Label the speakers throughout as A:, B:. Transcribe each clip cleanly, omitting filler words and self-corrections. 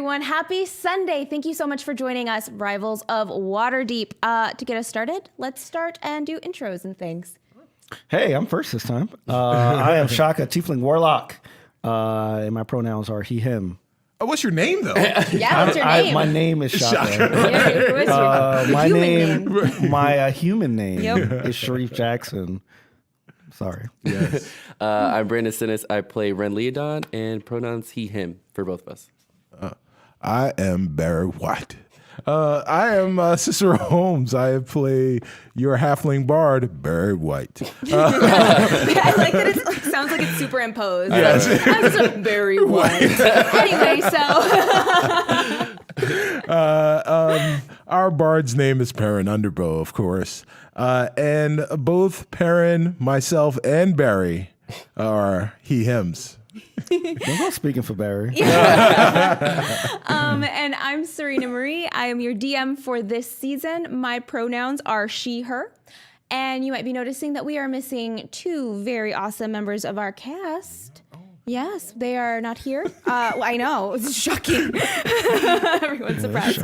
A: everyone. Happy Sunday. Thank you so much for joining us, Rivals of Waterdeep. To get us started, let's start and do intros and things.
B: Hey, I'm first this time. I am Shaka, Tiefling Warlock, and my pronouns are he, him.
C: Oh, what's your name, though?
A: Yeah, what's your name?
B: My name is Shaka. My human name is Shareef Jackson. Sorry.
C: Yes.
D: I'm Brandon Stennis. I play Ren Leodon, and pronouns he, him for both of us.
C: I am Barry White. I am Cicero Holmes. I play your halfling bard, Barry White.
A: I like that it sounds like it's superimposed.
C: Yes.
A: Like, I'm just a very white. Anyway, so.
C: Our bard's name is Perrin Underbow, of course. And both Perrin, myself, and Barry are he, hims.
B: I'm not speaking for Barry.
A: And I'm Surena Marie. I am your DM for this season. My pronouns are she, her. And you might be noticing that we are missing two very awesome members of our cast. Yes, they are not here. I know, it's shocking. Everyone's surprised.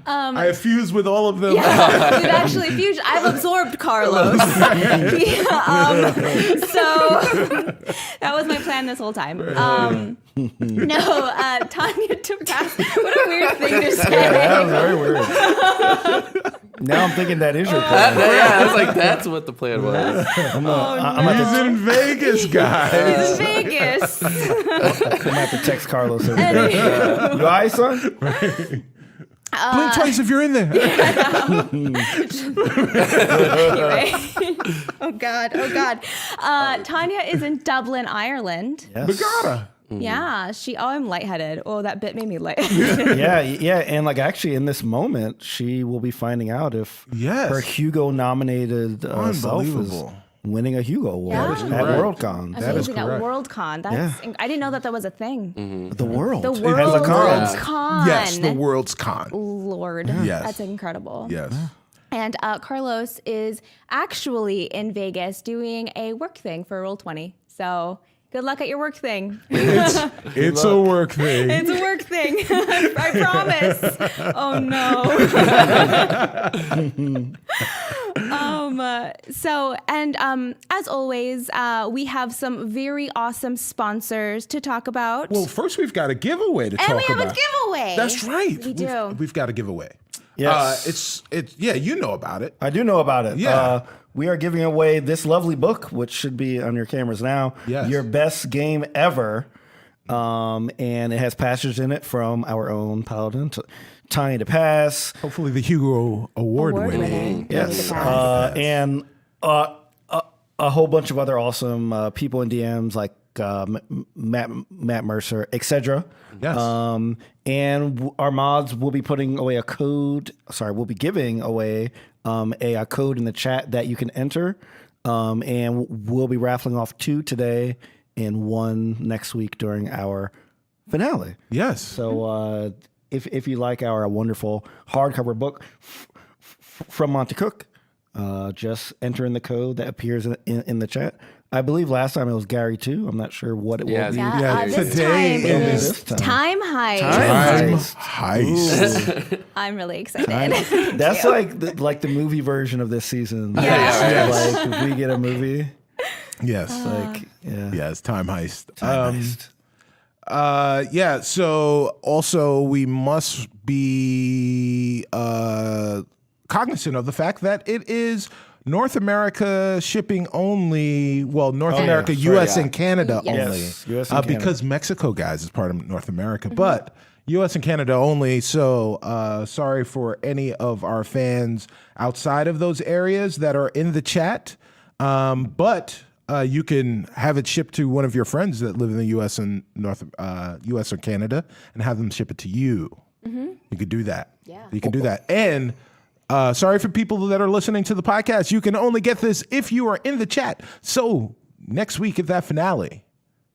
C: I have fused with all of them.
A: Yeah, we've actually fused. I've absorbed Carlos. So that was my plan this whole time. Tanya DePass. What a weird thing to say.
B: That was very weird. Now I'm thinking that is your plan.
D: I was like, that's what the plan was.
C: He's in Vegas, guys.
A: He's in Vegas.
B: I'm gonna have to text Carlos every day. You all right, son?
C: Blink twice if you're in there.
A: Anyway. Oh God. Tanya is in Dublin, Ireland.
B: Yes.
C: Bagata.
A: Yeah, I'm lightheaded. Oh, that bit made me lightheaded.
B: Yeah, and like actually in this moment, she will be finding out if her Hugo-nominated self is winning a Hugo Award at Worldcon.
A: That is correct. At Worldcon. I didn't know that was a thing.
D: Mm-hmm.
B: The world.
A: The World's Con.
C: Yes, the World's Con.
A: Lord,
C: Yes.
A: That's incredible.
C: Yes.
A: And Carlos is actually in Vegas doing a work thing for Roll20. So good luck at your work thing.
C: It's a work thing.
A: It's a work thing. I promise. Oh no. As always, we have some very awesome sponsors to talk about.
C: Well, first we've got a giveaway to talk about.
A: And we have a giveaway.
C: That's right.
A: We do.
C: We've got a giveaway.
B: Yes.
C: You know about it.
B: I do know about it.
C: Yeah.
B: We are giving away this lovely book, which should be on your cameras now.
C: Yes.
B: Your best game ever. And it has passages in it from our own paladin, Tanya DePass.
C: Hopefully the Hugo Award winning.
B: Yes. And a whole bunch of other awesome people in DMs like Matt Mercer, etc.
C: Yes.
B: And our mods will be putting away a code. We'll be giving away a code in the chat that you can enter. And we'll be raffling off 2 today and 1 next week during our finale.
C: Yes.
B: So if you like our wonderful hardcover book from Monte Cook, just enter in the code that appears in the chat. I believe last time it was Gary too. I'm not sure what it will be.
A: This
C: today
A: time it is Time Heist.
C: Time Heist.
A: I'm really excited.
B: That's like the movie version of this season.
C: Yes.
B: Like if we get a movie.
C: Yes. Yes, Time Heist. So also we must be cognizant of the fact that it is North America shipping only. Well, America, U.S. and Canada only.
B: Yes, US and Canada.
C: Because Mexico, guys, is part of North America. But U.S. and Canada only. So sorry for any of our fans outside of those areas that are in the chat. But you can have it shipped to one of your friends that live in the U.S. and U.S. or Canada and have them ship it to you. You could do that.
A: Yeah.
C: You can do that. And sorry for people that are listening to the podcast. You can only get this if you are in the chat. So next week at that finale,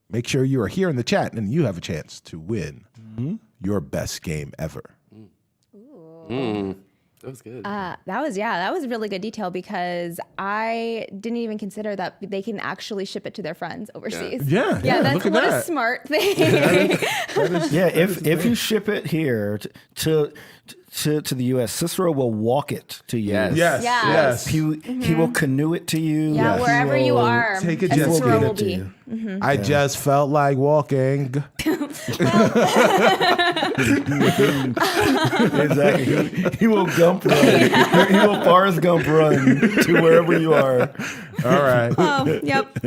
C: make sure you are here in the chat and you have a chance to win your best game ever.
D: That was good.
A: That was really good detail because I didn't even consider that they can actually ship it to their friends overseas.
C: Yeah,
A: That's
C: look at
A: what a
C: that.
A: smart thing.
B: If you ship it here to the U.S., Cicero will walk it to you.
C: Yes.
B: He will canoe it to you.
A: Yeah,
B: He
A: wure you
B: will
A: are,
C: take a
A: and
C: jet
A: Cicero
C: ski
A: will
B: to
A: be.
B: you.
C: I just felt like walking.
B: Exactly. He will Gump run. He will Forrest Gump run to wherever you are.
C: All right.
A: Yep.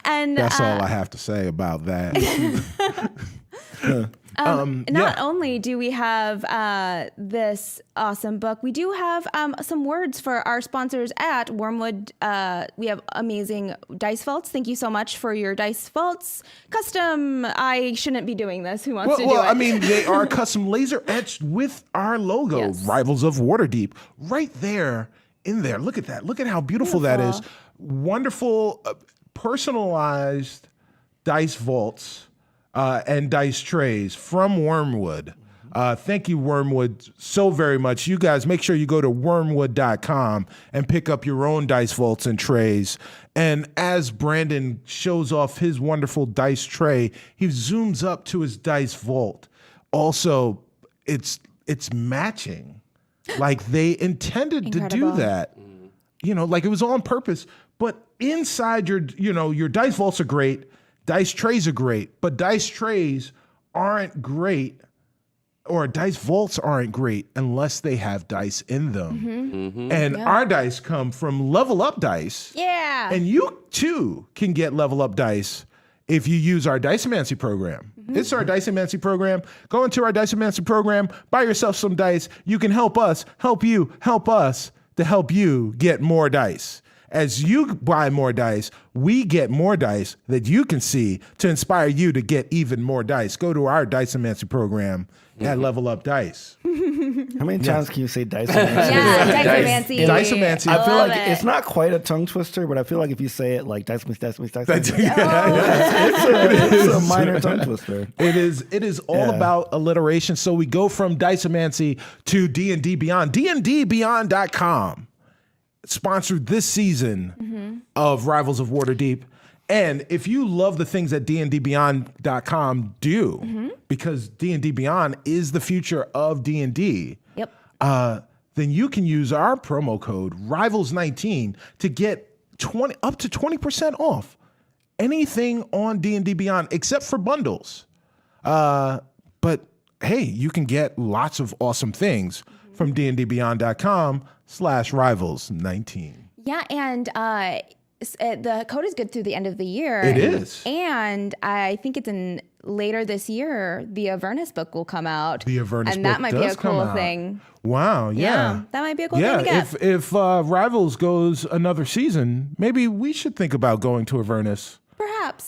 A: And
C: That's all I have to say about that.
A: not only do we have this awesome book, we do have some words for our sponsors at Wormwood. We have amazing dice vaults. Thank you so much for your dice vaults. Custom, I shouldn't be doing this. Who wants to do it?
C: I mean, they are custom laser etched with our logo,
A: Yes.
C: Rivals of Waterdeep, right there in there. Look at that. Look at how beautiful that is. Wonderful, personalized dice vaults and dice trays from Wormwood. Thank you, Wormwood, so very much. You guys, make sure you go to wormwood.com and pick up your own dice vaults and trays. And as Brandon shows off his wonderful dice tray, he zooms up to his dice vault. Also, it's matching. Like they intended to do that. You know, like it was on purpose. But inside your dice vaults are great. Dice trays are great, but dice trays aren't great, or dice vaults aren't great unless they have dice in them. And our dice come from Level Up Dice.
A: Yeah.
C: And you too can get Level Up Dice if you use our Dicemancy program. It's our Dicemancy program. Go into our Dicemancy program, buy yourself some dice. You can help us, help you, help us to help you get more dice. As you buy more dice, we get more dice that you can see to inspire you to get even more dice. Go to our Dicemancy program at Level Up Dice.
B: How many times can you say dice?
A: Yeah, Dicemancy.
C: Dicemancy.
B: I feel
A: Love
B: like
A: it.
B: it's not quite a tongue twister, but I feel like if you say it like dice, it's a minor tongue twister.
C: It is all about alliteration. So we go from Dicemancy to D&D Beyond. DNDBeyond.com sponsored this season of Rivals of Waterdeep. And if you love the things that DNDBeyond.com do, because D&D Beyond is the future of D&D,
A: Yep.
C: then you can use our promo code Rivals19 to get up to 20% off anything on D&D Beyond except for bundles. But hey, you can get lots of awesome things from dndbeyond.com/rivals19.
A: Yeah, and the code is good through the end of the year.
C: It is.
A: And I think it's in later this year, the Avernus book will come out.
C: The Avernus
A: and
C: book
A: that might be
C: does
A: a cool
C: come out.
A: thing.
C: Wow, yeah.
A: That might be a cool thing to get.
C: If Rivals goes another season, maybe we should think about going to Avernus.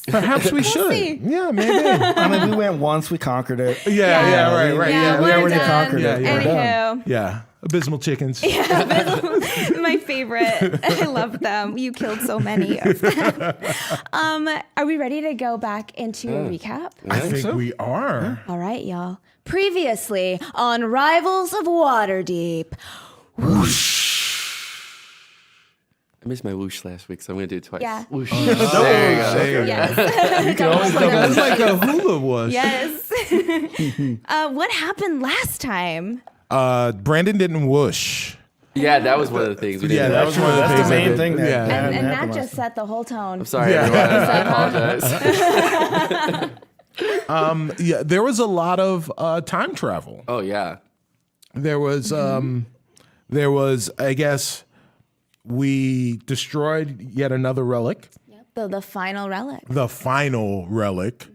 C: Perhaps we should.
A: See.
C: Yeah, maybe.
B: I mean, we went once, we conquered it.
C: Right.
A: Yeah,
B: we
A: we're
B: already
A: done.
B: conquered it.
C: Yeah,
A: Anywho,
C: Yeah, abysmal chickens.
A: my favorite. I love them. You killed so many of them. Are we ready to go back into a recap?
C: I think we are.
A: All right, y'all. Previously on Rivals of Waterdeep.
D: I missed my whoosh last week, so I'm going to do it twice.
A: Yeah.
D: Whoosh.
C: There you go.
A: Yes.
C: It's like a hula was.
A: Yes. What happened last time?
C: Brandon didn't whoosh.
D: Yeah, that was one of the things. We
C: Yeah,
D: did.
C: that was one of the
B: That's
C: things.
B: the main thing that
C: Yeah.
A: And that
B: happened
A: just set the whole tone.
D: I'm sorry, everyone. I apologize.
C: Yeah, there was a lot of time travel.
D: Oh, yeah.
C: There was, I guess, we destroyed yet another relic.
A: The final relic.
C: The final relic.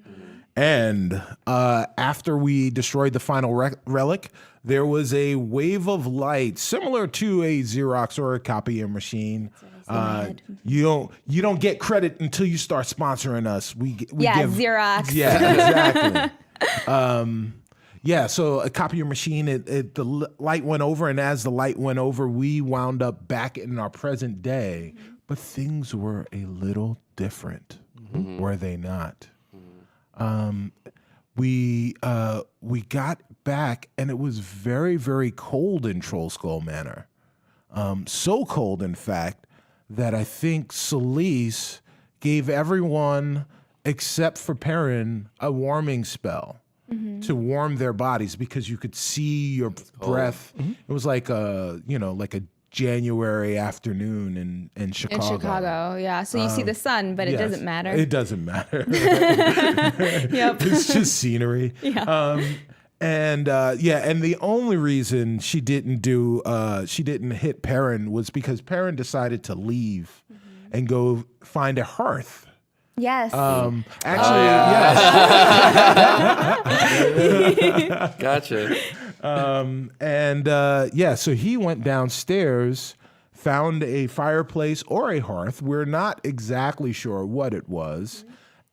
C: And after we destroyed the final relic, there was a wave of light similar to a Xerox or a copying machine. You don't get credit until you start sponsoring us. We give
A: Xerox.
C: Yeah, exactly. So a copier machine, the light went over, and as the light went over, we wound up back in our present day. But things were a little different, were they not? we got back, and it was very, very cold in Troll Skull Manor. So cold, in fact, that I think Celise gave everyone except for Perrin a warming spell to warm their bodies, because you could see your breath. It was like a January afternoon in Chicago.
A: In Chicago, yeah. So you see the sun, but it doesn't matter.
C: It doesn't matter.
A: Yep.
C: It's just scenery.
A: Yeah.
C: And the only reason she didn't hit Perrin was because Perrin decided to leave and go find a hearth.
A: Yes.
C: Actually, yes.
D: Gotcha.
C: So he went downstairs, found a fireplace or a hearth. We're not exactly sure what it was.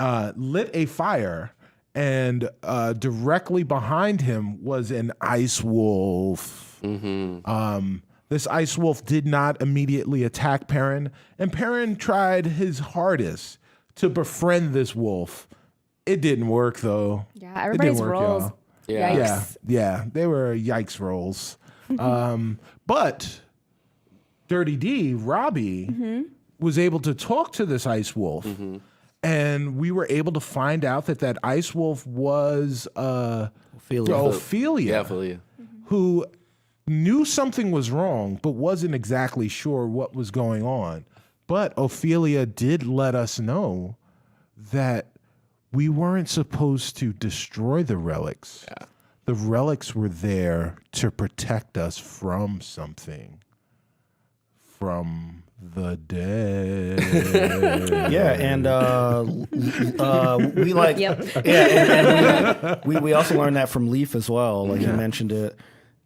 C: Lit a fire, and directly behind him was an ice wolf. This ice wolf did not immediately attack Perrin, and Perrin tried his hardest to befriend this wolf. It didn't work, though.
A: Yeah, everybody's rolls.
C: Y'all.
D: Yeah.
A: Yikes.
C: Yeah, they were yikes rolls. But Dirty D, Robbie, was able to talk to this ice wolf, and we were able to find out that ice wolf was Ophelia,
D: Yeah, Ophelia.
C: who knew something was wrong, but wasn't exactly sure what was going on. But Ophelia did let us know that we weren't supposed to destroy the relics.
D: Yeah.
C: The relics were there to protect us from something. From the dead.
B: Yeah, and we like,
A: Yep.
B: and we also learned that from Leaf as well. Like he mentioned it,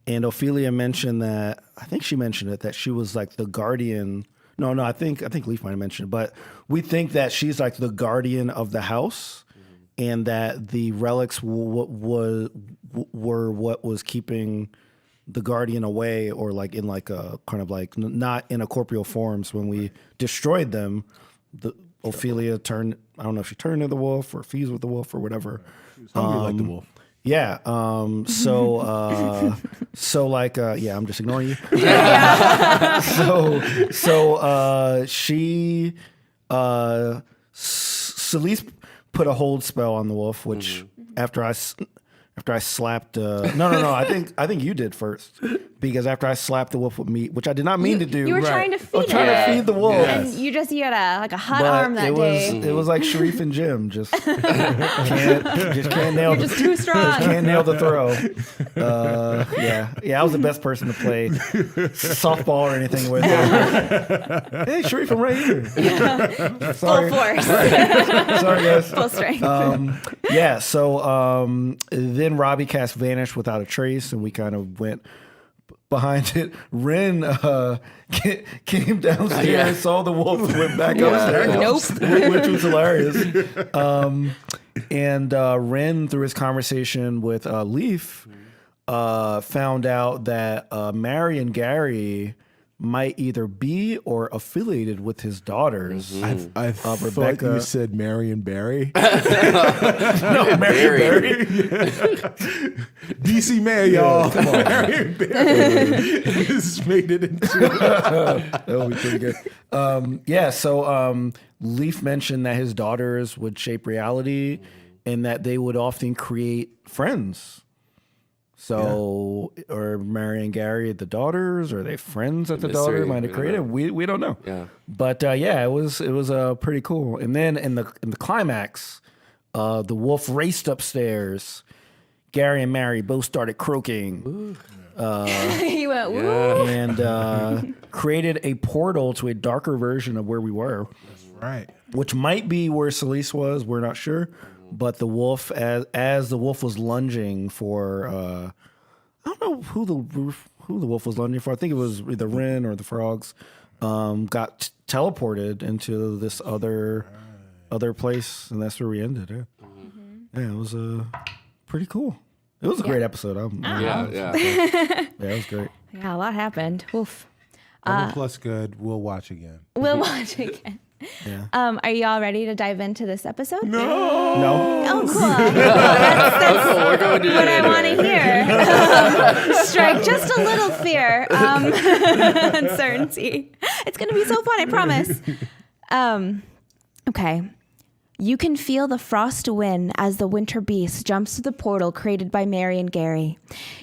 B: and Ophelia mentioned that. I think she mentioned it that she was like the guardian. No, I think Leaf might have mentioned it, but we think that she's like the guardian of the house, and that the relics were what was keeping the guardian away, or like in like a kind of like not in a corporeal forms. When we destroyed them, Ophelia turned. I don't know if she turned into the wolf or fused with the wolf or whatever.
C: Hungry like the wolf.
B: Yeah. So like, yeah, I'm just ignoring you. She, Celise put a hold spell on the wolf, which after I slapped, no, I think you did first, because after I slapped the wolf with meat, which I did not mean to do.
A: You were trying to feed
B: I was trying to feed the wolf.
A: And you had a hot arm that day.
B: It was like Shareef and Jim, just can't nail.
A: You're just too strong.
B: Just can't nail the throw. I was the best person to play softball or anything with. Hey, Shareef, I'm right here.
A: Full force.
B: Sorry, guys.
A: Full strength.
B: Then Robbie cast Vanish without a trace, and we kind of went behind it. Ren came downstairs, saw the wolf, and went back upstairs.
A: Nope.
B: Which was hilarious. And Ren, through his conversation with Leaf, found out that Mary and Gary might either be or affiliated with his daughters.
C: I thought
B: Rebecca.
C: you said Marion Barry.
B: No, Mary and Barry.
C: DC Mayor, y'all. Come on. Marion Barry. Just made it into
B: That would be pretty good. Leaf mentioned that his daughters would shape reality and that they would often create friends. So, or Mary and Gary, the daughters, or are they friends that the daughter might have created? We don't know.
D: Yeah.
B: But it was pretty cool. And then in the climax, the wolf raced upstairs. Gary and Mary both started croaking.
A: He went, woo.
B: And created a portal to a darker version of where we were.
C: That's right.
B: Which might be where Celise was. We're not sure. But the wolf, as the wolf was lunging for, I don't know who the wolf was lunging for. I think it was either Ren or the frogs. Got teleported into this other place, and that's where we ended. Yeah, it was pretty cool. It was a great episode.
D: Yeah.
B: It was great.
A: Yeah, a lot happened. Oof.
C: Double plus good. We'll watch again.
A: We'll watch again.
B: Yeah.
A: Are y'all ready to dive into this episode?
B: No.
A: Oh, cool. That's
D: We're going to
A: what I want to hear. Strike just a little fear, uncertainty. It's going to be so fun, I promise. Okay. You can feel the frost win as the winter beast jumps through the portal created by Mary and Gary.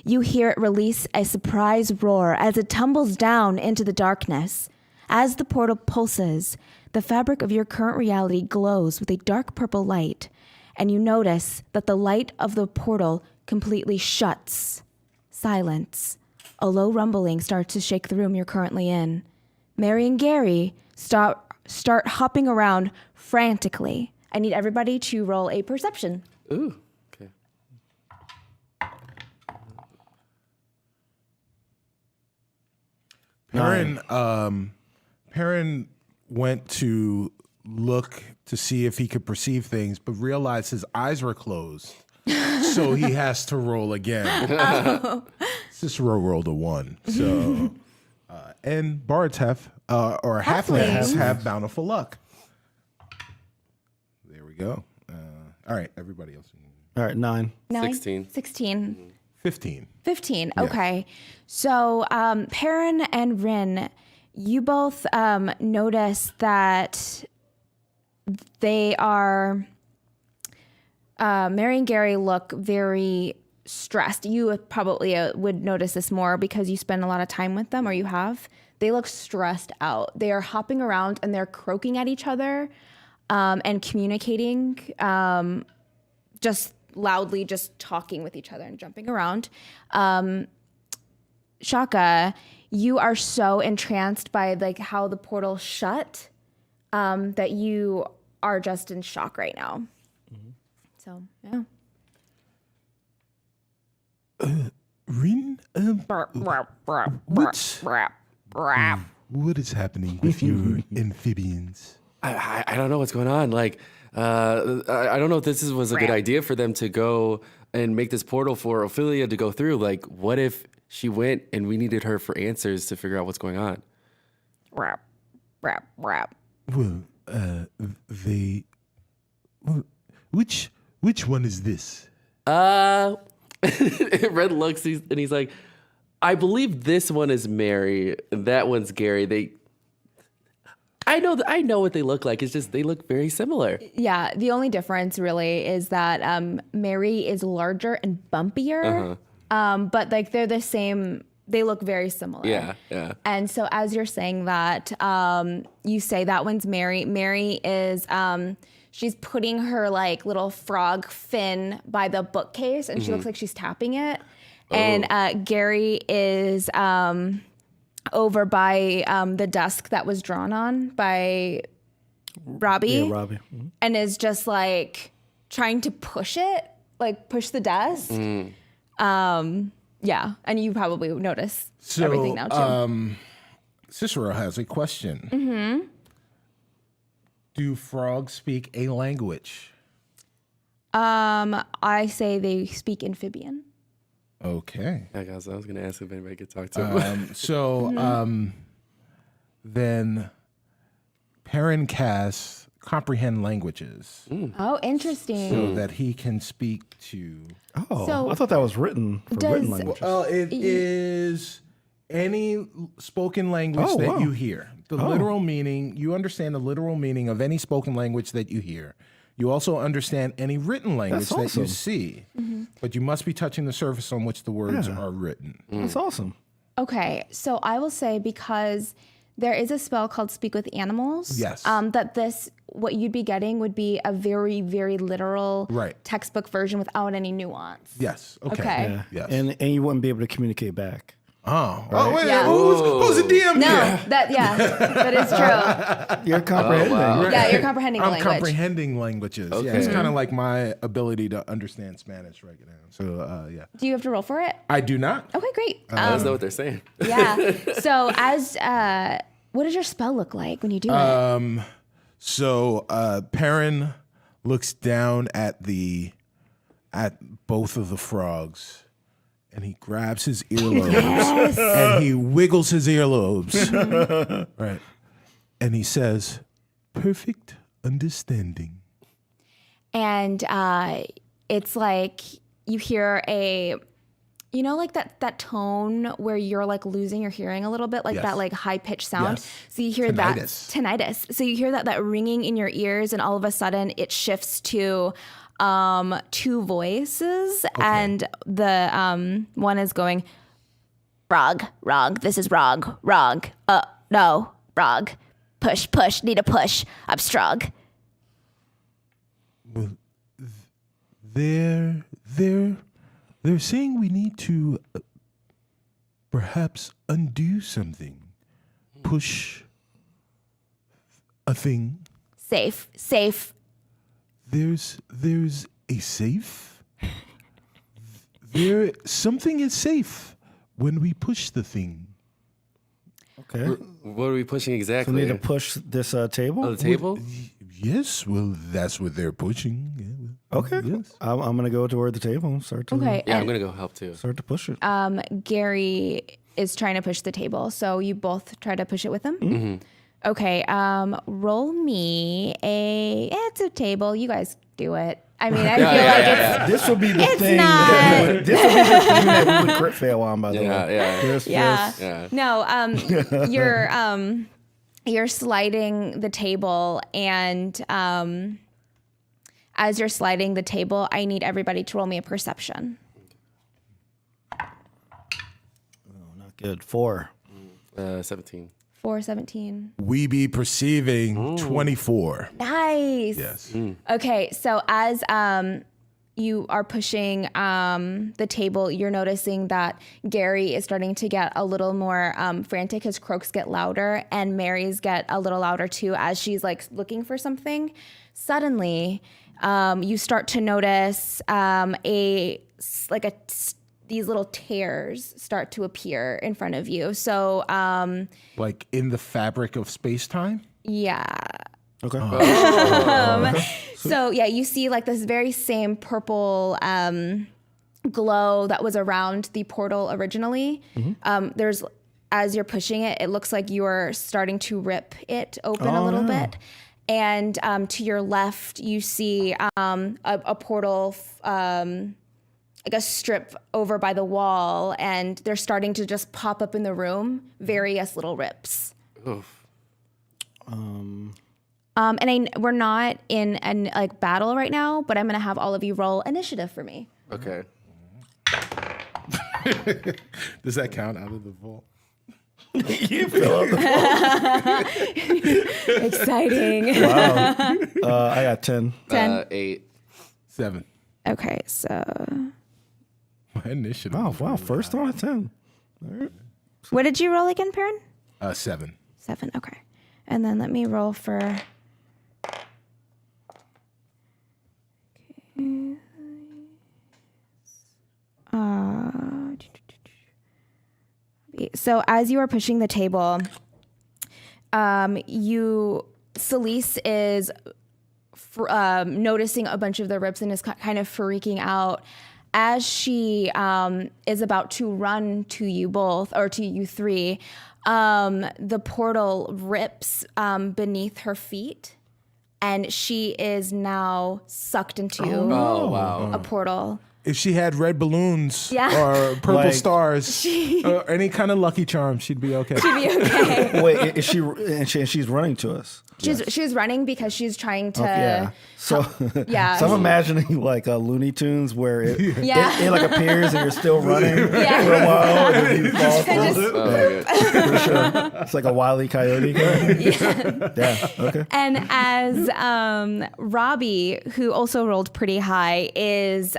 A: You hear it release a surprise roar as it tumbles down into the darkness. As the portal pulses, the fabric of your current reality glows with a dark purple light, and you notice that the light of the portal completely shuts. Silence. A low rumbling starts to shake the room you're currently in. Mary and Gary start hopping around frantically. I need everybody to roll a perception.
D: Ooh. Okay.
C: Perrin went to look to see if he could perceive things, but realized his eyes were closed. So he has to roll again. Cicero rolled a 1. So, and bards have, or halflings have bountiful luck. There we go. All right, everybody else.
B: All right, 9.
D: 16.
A: 16.
C: 15.
A: 15. Okay. So, Perrin and Rin, you both notice that they are, Mary and Gary look very stressed. You probably would notice this more because you spend a lot of time with them, or you have. They look stressed out. They are hopping around and they're croaking at each other and communicating just loudly, just talking with each other and jumping around. Shaka, you are so entranced by like how the portal shut that you are just in shock right now. Mm-hmm. So, yeah.
C: Rin, what is happening with your amphibians?
D: I don't know what's going on. Like, I don't know if this was a good idea for them to go and make this portal for Ophelia to go through. Like, what if she went and we needed her for answers to figure out what's going on?
A: Rap.
C: Well, which one is this?
D: Red looks and he's like, I believe this one is Mary. And that one's Gary. I know what they look like. It's just they look very similar.
A: Yeah, the only difference really is that Mary is larger and bumpier, but like they're the same. They look very similar.
D: Yeah.
A: And so as you're saying that, you say that one's Mary. Mary is she's putting her like little frog fin by the bookcase, and she looks like she's tapping it. Oh. And Gary is over by the desk that was drawn on by Robbie.
B: Yeah, Robbie. Mm-hmm.
A: And is just like trying to push the desk. Yeah, and you probably notice everything now too.
C: Cicero has a question. Mm-hmm. Do frogs speak a language?
A: I say they speak amphibian.
C: Okay.
D: I was going to ask if anybody could talk to him.
C: Then Perrin casts comprehend languages.
A: Oh, interesting.
C: So that he can speak to...
B: Oh,
A: So
B: I thought that was written for written languages.
C: It is any spoken language that you hear. The literal meaning, you understand the literal meaning of any spoken language that you hear. You also understand any written language that you see, but you must be touching the surface on which the words are written.
B: That's awesome.
A: Okay, so I will say, because there is a spell called Speak with Animals.
C: Yes.
A: That what you'd be getting would be a very, very literal textbook version without any nuance.
C: Yes. Okay.
A: Okay.
C: Yes.
B: And you wouldn't be able to communicate back.
C: Oh,
B: Right?
C: wait,
A: Yeah.
C: who's the DM
A: No,
C: here?
A: that is true.
B: You're comprehending.
D: wow.
A: Yeah, you're comprehending the
C: I'm
A: language.
C: comprehending languages. Yeah, it's kind of like my ability to understand Spanish right now. So, yeah.
A: Do you have to roll for it?
C: I do not.
A: Okay, great.
D: Let us know what they're saying.
A: Yeah. So what does your spell look like when you do it?
C: So Perrin looks down at both of the frogs, and he grabs his earlobes and he wiggles his earlobes, right? And he says, perfect understanding.
A: And it's like you hear like that tone where you're like losing your hearing a little bit, like
C: Yes.
A: that like high pitched sound.
C: Yes.
A: So you hear
C: Tinnitus.
A: tinnitus. So you hear that ringing in your ears, and all of a sudden it shifts to two voices, and the one is going, "Rog, this is Rog, no, Rog, push, need a push, I'm strong."
C: Well, they're saying we need to perhaps undo something, push a thing.
A: Safe.
C: There's a safe. Something is safe when we push the thing.
B: Okay.
D: What are we pushing
B: So
D: exactly?
B: we need to push this table.
D: On the table?
C: Yes, well, that's what they're pushing. Yeah, well,
B: Okay.
C: Yes.
B: I'm gonna go toward the table and start to
A: Okay.
D: Yeah, I'm
A: and
D: gonna go help too.
B: start to push it.
A: Gary is trying to push the table, so you both try to push it with him.
D: Mm-hmm.
A: Okay. Roll me it's a table. You guys do it. I mean, I feel like
B: This would be the
A: It's
B: thing.
A: not.
B: This would be the thing that we would crit fail on. By the
D: Yeah,
B: way.
D: yeah.
B: This-
A: Yeah.
B: this-
D: Yeah.
A: No, you're sliding the table, and as you're sliding the table, I need everybody to roll me a perception.
B: Not good. 4.
D: 17.
A: 417.
C: We be perceiving 24.
A: Nice.
C: Yes.
A: Okay, so as you are pushing the table, you're noticing that Gary is starting to get a little more frantic. His croaks get louder, and Mary's get a little louder too as she's like looking for something. Suddenly, you start to notice these little tears start to appear in front of you. So,
C: Like in the fabric of space-time?
A: yeah.
B: Okay.
A: So yeah, you see like this very same purple glow that was around the portal originally. There's, as you're pushing it, it looks like you're starting to rip it open a little bit. And to your left, you see a portal, like a strip over by the wall, and they're starting to just pop up in the room, various little rips.
D: Oof.
A: We're not in an like battle right now, but I'm gonna have all of you roll initiative for me.
D: Okay.
C: Does that count out of the vault?
B: You fell out the
A: Exciting.
B: Wow. I got 10.
A: 10.
D: 8.
C: 7.
A: Okay, so
C: My initiative.
B: Oh, wow. First one at 10.
A: what did you roll again, Perrin?
C: 7.
A: 7. Okay, and then let me roll for. So as you are pushing the table, Celise is noticing a bunch of the rips and is kind of freaking out as she is about to run to you both, or to you three. The portal rips beneath her feet, and she is now sucked into
D: Oh, wow.
A: a portal.
C: If she had red balloons
A: Yeah.
C: or purple
B: Like-
C: stars or any kind of Lucky Charm, she'd be okay.
A: Be okay.
B: Wait, is she? And she's running to us.
A: She's running because she's trying to.
B: Yeah. So,
A: Yeah.
B: so I'm imagining like Looney Tunes where it,
A: Yeah.
B: it like appears and you're still running
A: Yeah.
B: for a while and then you fall.
A: Just-
D: Oh, my God.
B: For sure. It's like a Wile E. Coyote kind. Yeah. Okay.
A: And as Robbie, who also rolled pretty high, is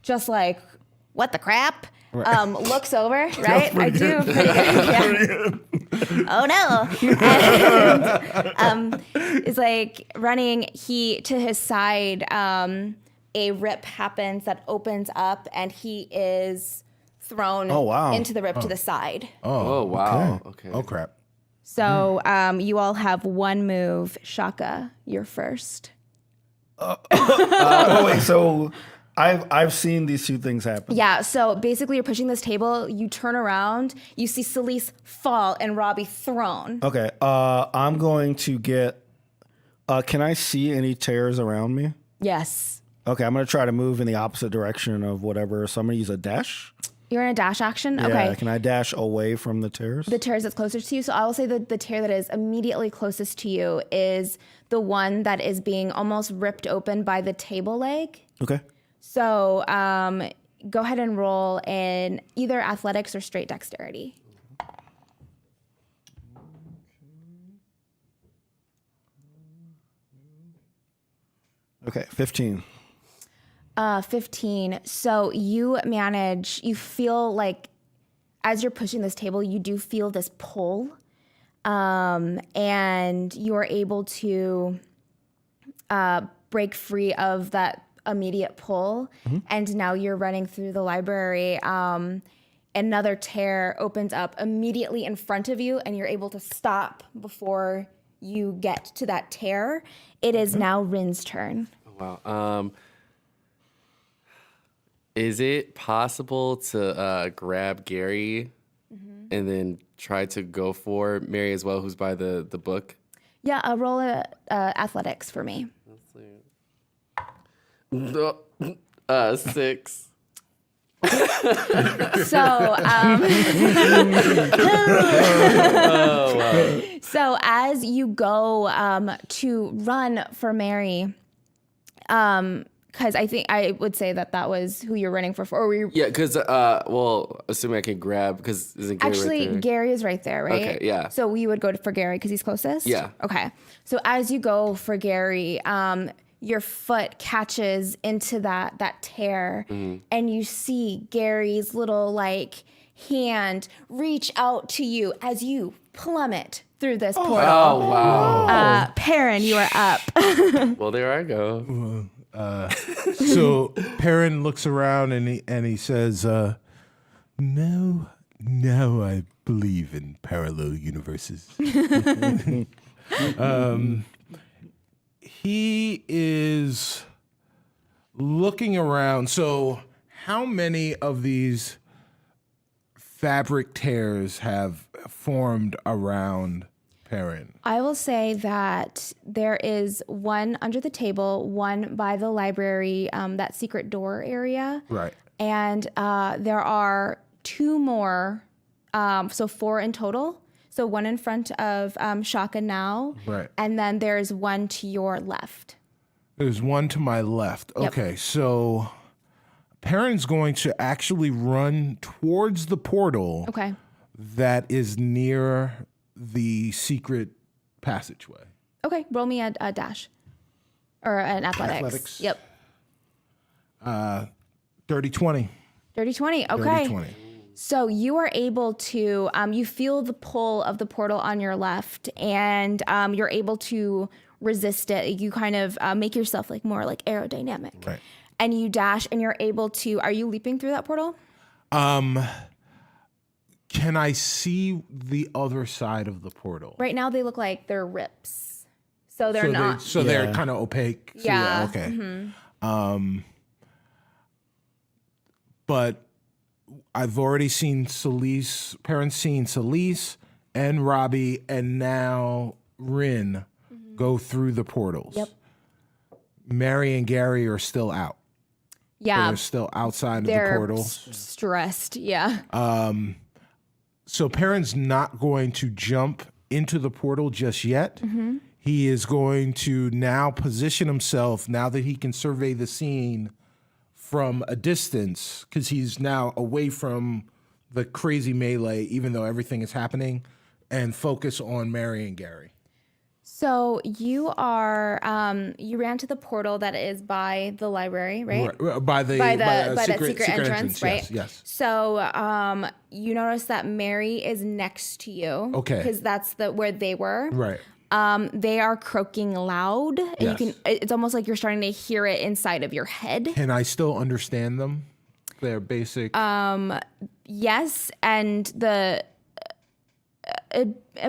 A: just like, what the crap? Looks over, right? I do pretty good. Yeah. Oh no. And is like running. To his side, a rip happens that opens up, and he is thrown
B: Oh, wow.
A: into the rip to the side.
D: Oh, wow. Okay.
C: Oh, crap.
A: So you all have one move. Shaka, you're first.
B: Oh wait. So I've seen these two things happen.
A: Yeah, so basically you're pushing this table, you turn around, you see Celise fall and Robbie thrown.
B: Okay. I'm going to get. Can I see any tears around me?
A: Yes.
B: Okay, I'm gonna try to move in the opposite direction of whatever. So I'm gonna use a dash.
A: You're in a dash action?
B: Yeah,
A: Okay.
B: can I dash away from the tears?
A: The tears that's closest to you. So I will say that the tear that is immediately closest to you is the one that is being almost ripped open by the table leg.
B: Okay.
A: So go ahead and roll in either athletics or straight dexterity.
B: Okay, 15.
A: 15. So you feel like as you're pushing this table, you do feel this pull. And you are able to break free of that immediate pull. And now you're running through the library. Another tear opens up immediately in front of you, and you're able to stop before you get to that tear. It is now Rin's turn.
D: Wow. Is it possible to grab Gary and then try to go for Mary as well, who's by the book?
A: Yeah, roll athletics for me.
D: Let's see. 6.
A: So, so as you go to run for Mary, because I think I would say that was who you're running for. Or were you?
D: Yeah, because assuming I can grab, because isn't Gary
A: Actually,
D: right there?
A: Gary is right there, right?
D: Okay, yeah.
A: So we would go for Gary because he's closest?
D: Yeah.
A: Okay. So as you go for Gary, your foot catches into that tear, and you see Gary's little hand reach out to you as you plummet through this portal.
D: Oh, wow.
A: Perrin, you are up.
D: Well, there I go.
C: So Perrin looks around and he says, now I believe in parallel universes. He is looking around. So how many of these fabric tears have formed around Perrin?
A: I will say that there is one under the table, one by the library, that secret door area.
C: Right.
A: And there are 2 more, so 4 in total. So one in front of Shaka now.
C: Right.
A: And then there's one to your left.
C: There's one to my left.
A: Yep.
C: Okay, so Perrin's going to actually run towards the portal
A: Okay.
C: that is near the secret passageway.
A: Okay, roll me a dash. Or an athletics.
B: Athletics.
A: Yep.
C: 30-20.
A: 30-20, okay.
C: 30-20.
A: So you are able to, you feel the pull of the portal on your left, and you're able to resist it. You kind of make yourself more aerodynamic.
C: Right.
A: And you dash, and you're able to, are you leaping through that portal?
C: Can I see the other side of the portal?
A: Right now they look like they're rips. So they're not.
C: They're kind of opaque. So
A: Yeah.
C: Okay. But I've already seen Perrin's seen Celise and Robbie, and now Rin go through the portals.
A: Yep.
C: Mary and Gary are still out.
A: Yeah.
C: They're still outside of the
A: They're
C: portals.
A: stressed. Yeah.
C: So Perrin's not going to jump into the portal just yet. He is going to now position himself, now that he can survey the scene from a distance, because he's now away from the crazy melee, even though everything is happening, and focus on Mary and Gary.
A: So you are, you ran to the portal that is by the library, right?
C: By
A: that secret entrance, right?
C: Yes.
A: So you notice that Mary is next to you.
C: Okay.
A: Because that's where they were.
C: Right.
A: They are croaking loud. And
C: Yes.
A: it's almost like you're starting to hear it inside of your head.
C: Can I still understand them? They're basic.
A: Yes, and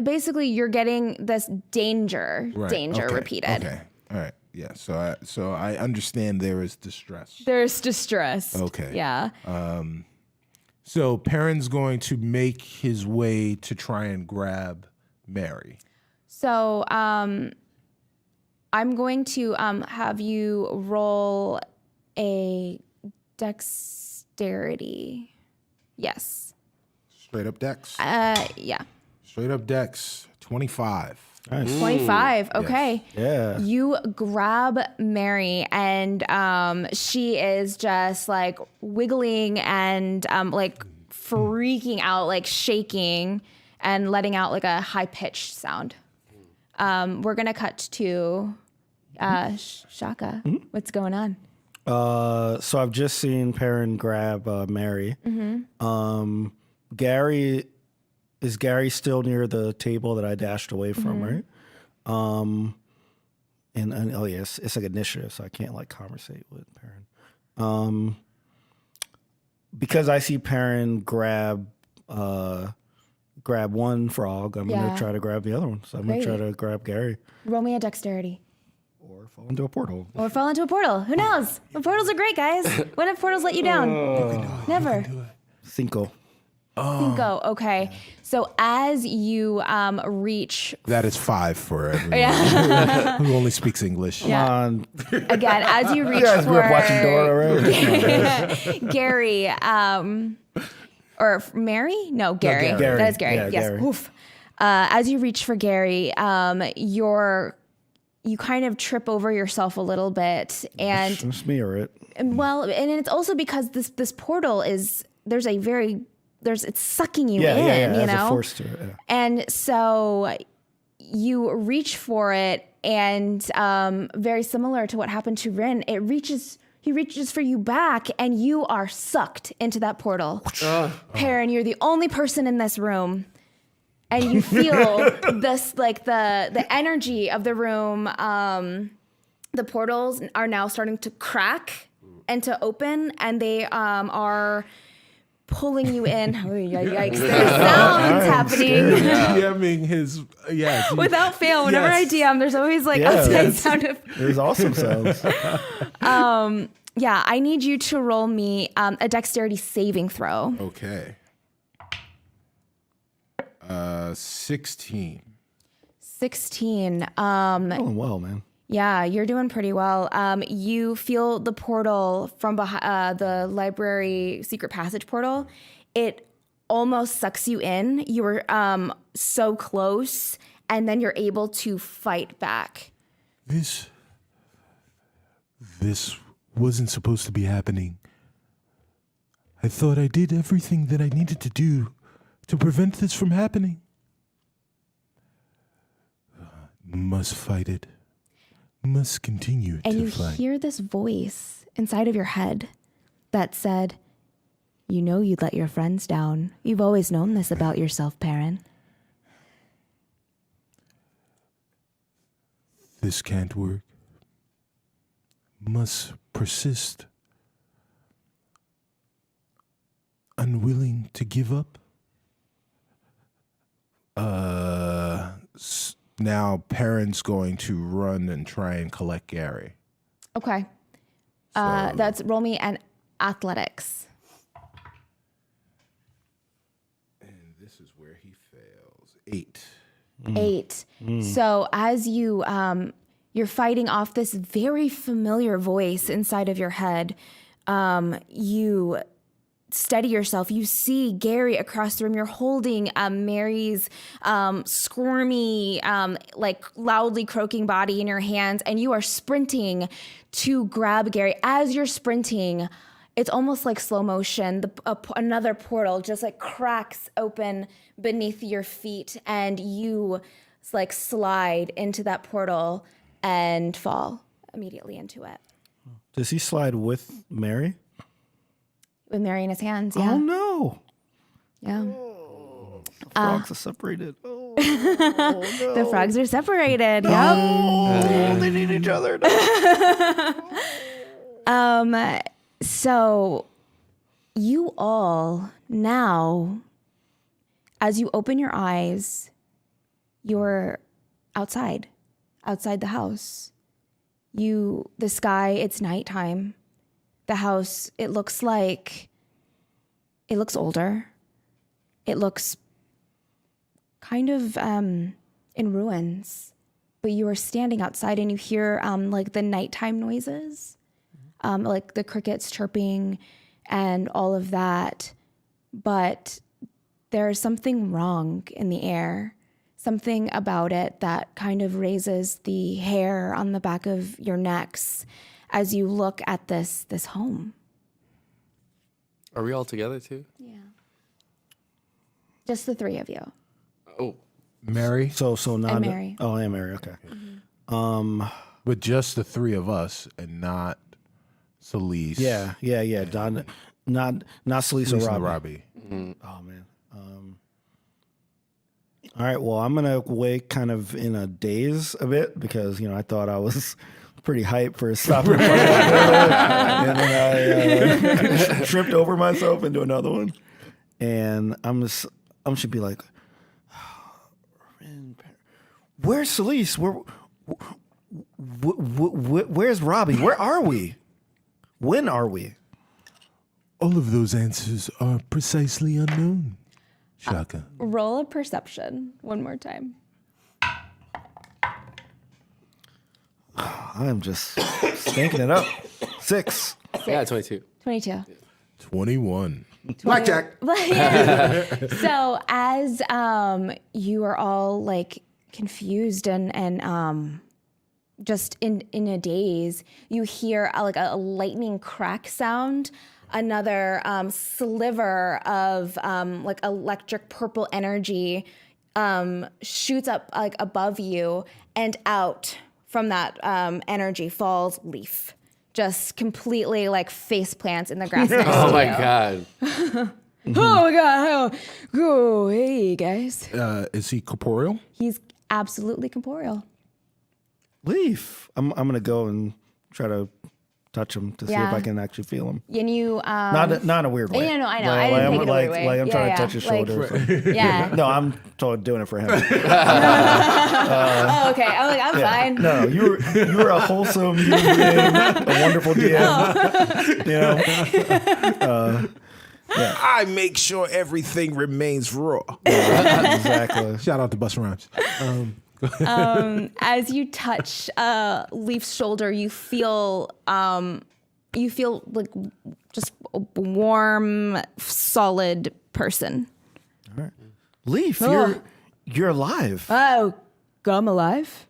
A: basically you're getting this danger
C: Okay.
A: repeated.
C: Okay. All right. Yeah. So I understand there is distress.
A: There's distress.
C: Okay.
A: Yeah.
C: So Perrin's going to make his way to try and grab Mary.
A: So I'm going to have you roll a dexterity. Yes.
C: Straight up dex.
A: Yeah.
C: Straight up dex. 25.
B: Nice.
A: 25. Okay.
B: Yeah.
A: You grab Mary and she is just like wiggling and like freaking out, like shaking and letting out like a high pitched sound. We're going to cut to Shaka. What's going on?
B: So I've just seen Perrin grab Mary. Is Gary still near the table that I dashed away from, right? And oh yes, it's like initiative, so I can't like conversate with Perrin. Because I see Perrin grab one frog, I'm gonna try to grab the other one. So I'm gonna try to grab Gary.
A: Roll me a dexterity.
B: Or fall into a portal.
A: Or fall into a portal. Who knows? The portals are great, guys. When have portals let you down? Never.
B: Cinco.
A: Cinco. Okay. So as you reach,
C: That is 5 for everyone who only speaks English.
B: Come on.
A: again, as you reach
B: You guys grew up watching
A: for
B: Dora, right?
A: Gary, or Mary? No, Gary.
B: Gary.
A: That is Gary.
B: Yeah,
A: Yes.
B: Gary.
A: Oof. As you reach for Gary, you kind of trip over yourself a little bit, and
B: It's me or it.
A: well, and it's also because this portal is it's sucking you
B: Yeah,
A: in,
B: yeah.
A: you
B: There's
A: know.
B: a force to it. Yeah.
A: And so you reach for it, and very similar to what happened to Rin, he reaches for you back, and you are sucked into that portal. Perrin, you're the only person in this room, and you feel this like the energy of the room. The portals are now starting to crack and to open, and they are pulling you in. Oh, yikes! There's sounds happening.
C: DMing his,
A: Without fail, whenever I DM, there's always like outside
B: that's-
A: sound of.
B: There's awesome sounds.
A: Yeah, I need you to roll me a dexterity saving throw.
C: Okay. 16.
A: 16.
B: Doing well, man.
A: Yeah, you're doing pretty well. You feel the portal from behind the library secret passage portal. It almost sucks you in. You were so close, and then you're able to fight back.
C: This wasn't supposed to be happening. I thought I did everything that I needed to do to prevent this from happening. Must fight it. Must continue
A: And
C: to
A: you
C: fight.
A: hear this voice inside of your head that said, "You know you'd let your friends down. You've always known this about yourself, Perrin."
C: This can't work. Must persist. Unwilling to give up. Now Perrin's going to run and try and collect Gary.
A: Okay. That's roll me an athletics.
C: And this is where he fails. 8.
A: 8. So as you're fighting off this very familiar voice inside of your head, you steady yourself. You see Gary across the room. You're holding Mary's squirmy, like loudly croaking body in your hands, and you are sprinting to grab Gary. As you're sprinting, it's almost like slow motion. Another portal just like cracks open beneath your feet, and you like slide into that portal and fall immediately into it.
B: Does he slide with Mary?
A: With Mary in his hands, yeah.
B: Oh no.
A: Yeah.
B: The frogs are separated. Oh,
A: The frogs are separated. Yep.
B: oh, they need each other.
A: So you all now, as you open your eyes, you're outside the house. The sky, it's nighttime. The house, it looks older. It looks kind of in ruins. But you are standing outside and you hear like the nighttime noises, like the crickets chirping and all of that. But there's something wrong in the air, something about it that kind of raises the hair on the back of your necks as you look at this home.
D: Are we all together too?
A: Yeah. Just the three of you.
D: Oh,
C: Mary,
B: So not
A: And Mary.
B: Oh, and Mary. Okay.
C: but just the three of us and not Celise.
B: Yeah. Not Celise or
C: Celise and
B: Robbie.
C: Robbie.
B: Oh man. All right. Well, I'm gonna wake kind of in a daze a bit because I thought I was pretty hyped for a stopper, and then I tripped over myself into another one, and I'm should be like, where's Celise? Where's Robbie? Where are we? When are we?
C: All of those answers are precisely unknown. Shaka.
A: Roll a perception one more time.
B: I am just stinking it up. 6.
D: yeah, 22.
A: 22.
C: 21.
B: Blackjack.
A: Yeah. So as you are all like confused and just in a daze, you hear like a lightning crack sound. Another sliver of like electric purple energy shoots up like above you, and out from that energy falls Leaf. Just completely like face plants in the grass next
D: Oh
A: to
D: my
A: you.
D: God.
A: Oh my god! Oh, hey guys.
C: Is he corporeal?
A: He's absolutely corporeal.
B: Leaf. I'm gonna go and try to touch him to see if
A: Yeah.
B: I can actually feel him.
A: And you
B: Not in a weird way.
A: Yeah, no, I know.
B: Like,
A: I didn't
B: I'm,
A: take it a
B: like,
A: weird way.
B: like I'm
A: Yeah,
B: trying
A: yeah.
B: to touch his
A: Like-
B: shoulder. or something.
A: yeah.
B: No, I'm totally doing it for him.
A: Oh, okay. I'm like, I'm fine.
B: No, you were a wholesome human being, a wonderful DM.
C: I make sure everything remains raw.
B: Exactly.
C: Shout out to Busta Rhymes.
A: As you touch Leaf's shoulder, you feel like just a warm, solid person.
B: All right. Leaf,
A: Oh.
B: you're alive.
A: Oh, I'm alive.